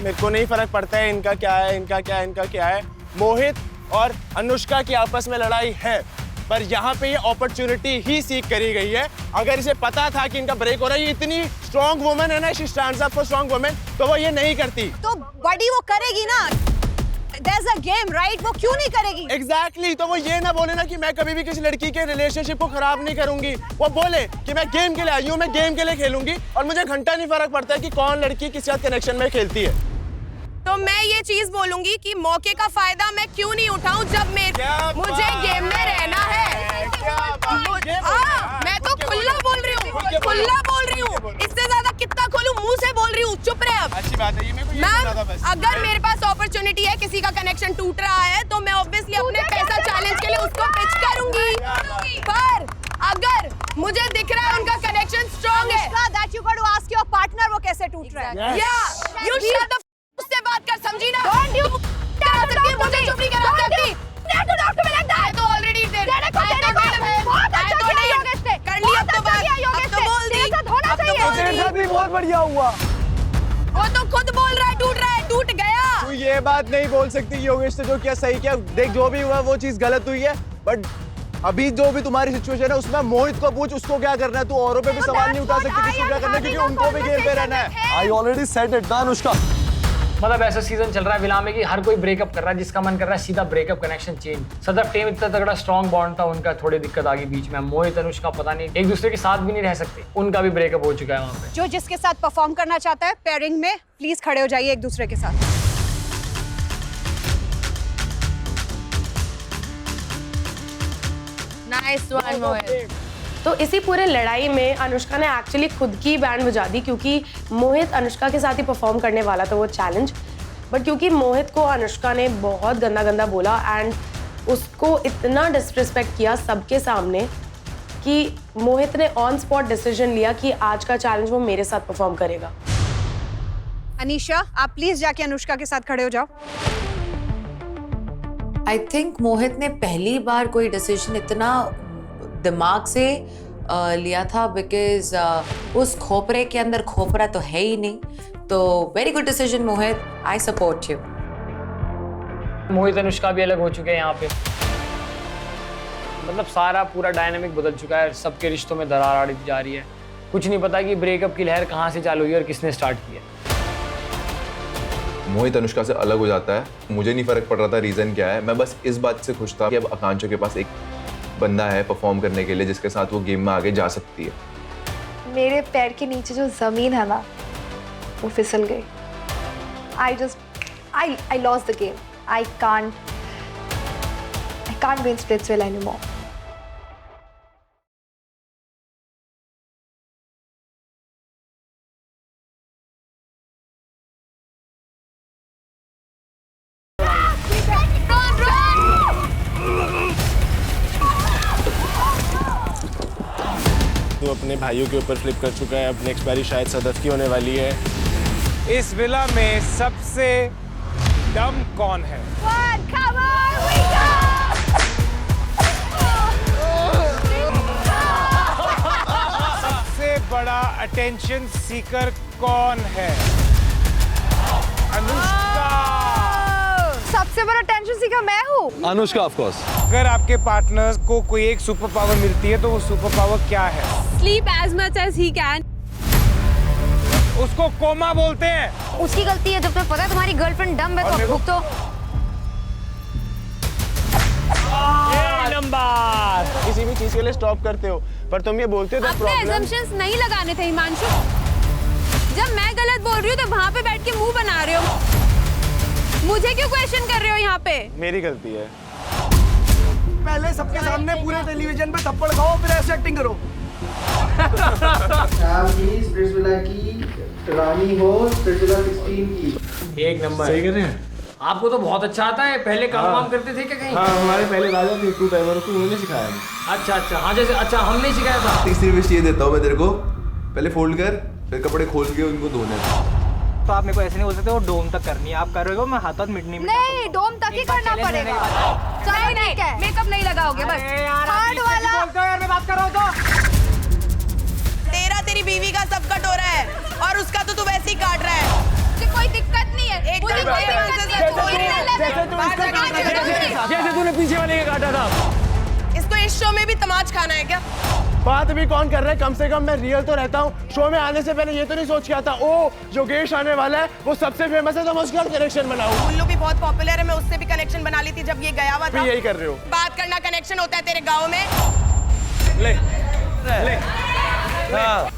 मेरे को नहीं फर्क पड़ता है इनका क्या है, इनका क्या है, इनका क्या है। मोहित और अनुष्का की आपस में लड़ाई है, पर यहाँ पे ये अपॉर्चुनिटी ही सीख करी गई है। अगर इसे पता था कि इनका ब्रेक हो रहा है, ये इतनी स्ट्रॉन्ग वुमन है ना, she stands up for strong women, तो वो ये नहीं करती। तो बड़ी वो करेगी ना, there's a game, right? वो क्यों नहीं करेगी? Exactly, तो वो ये ना बोले ना कि मैं कभी भी किसी लड़की के रिलेशनशिप को खराब नहीं करूंगी। वो बोले कि मैं गेम के लिए आई हूँ, मैं गेम के लिए खेलूंगी और मुझे घंटा नहीं फर्क पड़ता है कि कौन लड़की किस साथ कनेक्शन में खेलती है। तो मैं ये चीज बोलूंगी कि मौके का फायदा मैं क्यों नहीं उठाऊं जब मुझे गेम में रहना है। मैं तो खुला बोल रही हूँ, इससे ज्यादा कितना खोलूं, मुंह से बोल रही हूँ, चुप रहे अब। अच्छी बात है, ये मेरे को ये मैम, पता था बस। अगर मेरे पास अपॉर्चुनिटी है, किसी का कनेक्शन टूट रहा है, तो मैं ऑब्वियसली अपने पैसा चैलेंज के लिए उसको पिच करूंगी। पर अगर मुझे दिख रहा है उनका कनेक्शन स्ट्रांग है, that you got to ask your partner वो कैसे टूट रहा है। या यू शट द उससे बात कर, समझी ना? Don't you मुझे चुप नहीं करा सकती। I तो already did. बहुत अच्छा किया योगेश ने, कर लिया तो बात, अब तो बोल दी। तेरे साथ होना चाहिए। तेरे साथ भी बहुत बढ़िया हुआ। वो तो खुद बोल रहा है, टूट गया। तू ये बात नहीं बोल सकती योगेश ने जो किया सही किया। देख, जो भी हुआ वो चीज गलत हुई है, बट अभी जो भी तुम्हारी सिचुएशन है उसमें मोहित को पूछ उसको क्या करना है। तू औरों पे भी सवाल नहीं उठा सकती किसको क्या करना है, क्योंकि उनको भी गेम पे रहना है। I already said it, Anushka. मतलब ऐसा सीजन चल रहा है विला में कि हर कोई ब्रेकअप कर रहा है, जिसका मन कर रहा है सीधा breakup, connection change. Sadaf team इतना तगड़ा स्ट्रॉन्ग बॉन्ड था उनका, थोड़ी दिक्कत आ गई बीच में। मोहित अनुष्का पता नहीं एक दूसरे के साथ भी नहीं रह सकते, उनका भी ब्रेकअप हो चुका है वहाँ पे। जो जिसके साथ परफॉर्म करना चाहता है पेयरिंग में, प्लीज खड़े हो जाइए एक दूसरे के साथ। Nice one, Mohit. तो इसी पूरे लड़ाई में अनुष्का ने एक्चुअली खुद की बैंड बजा दी, क्योंकि मोहित अनुष्का के साथ ही परफॉर्म करने वाला था वो चैलेंज, बट क्योंकि मोहित को अनुष्का ने बहुत गंदा गंदा बोला एंड उसको इतना डिसरिस्पेक्ट किया सबके सामने कि मोहित ने ऑन स्पॉट डिसीजन लिया कि आज का चैलेंज वो मेरे साथ परफॉर्म करेगा। अनीशा, आप प्लीज जाके अनुष्का के साथ खड़े हो जाओ। I think मोहित ने पहली बार कोई डिसीजन इतना दिमाग से लिया था, बिकॉज उस खोपरे के अंदर खोपरा तो है ही नहीं। तो very good decision Mohit, I support you. Mohit Anushka भी अलग हो चुके हैं यहाँ पे, मतलब सारा पूरा डायनामिक बदल चुका है, सबके रिश्तों में दरार आ जा रही है। कुछ नहीं पता कि ब्रेकअप की लहर कहाँ से चालू हुई और किसने स्टार्ट की है। मोहित अनुष्का से अलग हो जाता है, मुझे नहीं फर्क पड़ रहा था रीजन क्या है। मैं बस इस बात से खुश था कि अब आकांक्षा के पास एक बंदा है परफॉर्म करने के लिए जिसके साथ वो गेम में आगे जा सकती है। मेरे पैर के नीचे जो जमीन है ना, वो फिसल गई। I lost the game. I can't be in Splitsville anymore. तो अपने भाइयों के ऊपर फ्लिप कर चुका है। अब नेक्स्ट बारी शायद सदफ की होने वाली है। इस विला में सबसे डम कौन है? सबसे बड़ा अटेंशन सीकर कौन है? अनुष्का। सबसे बड़ा टेंशन सीकर मैं हूँ। Anushka of course. अगर आपके पार्टनर्स को कोई एक सुपर पावर मिलती है तो वो सुपर पावर क्या है? Sleep as much as he can. उसको कोमा बोलते हैं। उसकी गलती है, जब तुम्हें पता है तुम्हारी गर्लफ्रेंड डम है तो भुगतो। नंबर किसी भी चीज के लिए स्टॉप करते हो, पर तुम ये बोलते हो अपने assumptions नहीं लगाने थे हिमांशु। जब मैं गलत बोल रही हूँ तो वहाँ पे बैठ के मुंह बना रहे हो। मुझे क्यों क्वेश्चन कर रहे हो यहाँ पे? मेरी गलती है। पहले सबके सामने पूरे टेलीविजन पे थप्पड़ खाओ, फिर ऐसे एक्टिंग करो। आप भी स्प्लिट्सविला की रानी हो, स्प्लिट्सविला 16 की। एक नंबर। सही कर रहे हैं। आपको तो बहुत अच्छा आता है। पहले काम करते थे क्या कहीं? हाँ, हमारे पहले राजा थे टू टाइमर को, उन्होंने सिखाया हमें। अच्छा, हाँ जैसे अच्छा हमने सिखाया था। तीसरी विश ये देता हूँ मैं तेरे को, पहले फोल्ड कर, फिर कपड़े खोल के उनको धोने। तो आप मेरे को ऐसे नहीं बोल सकते, वो डोम तक करनी है। आप कर रहे हो, मैं हाथ मिटनी नहीं, डोम तक ही करना पड़ेगा। चलो ठीक है, मेकअप नहीं लगाओगे बस। हार्ड वाला। यार मैं बात कर रहा हूँ तो। तेरा तेरी बीवी का सब कट हो रहा है और उसका तो तू वैसे ही काट रहा है। मुझे कोई दिक्कत नहीं है। मुझे कोई दिक्कत नहीं है। जैसे तूने पीछे वाले का काटा था। इसको इस शो में भी तमाच खाना है क्या? बात भी कौन कर रहा है? कम से कम मैं रियल तो रहता हूँ। शो में आने से पहले ये तो नहीं सोच के आता ओ जो गेश आने वाला है वो सबसे फेमस है तो मैं उसका कनेक्शन बनाऊं। उल्लू भी बहुत पॉपुलर है, मैं उससे भी कनेक्शन बना ली थी जब ये गया हुआ था। यही कर रहे हो। बात करना कनेक्शन होता है तेरे गाँव में। ले, ले, ले। हाँ।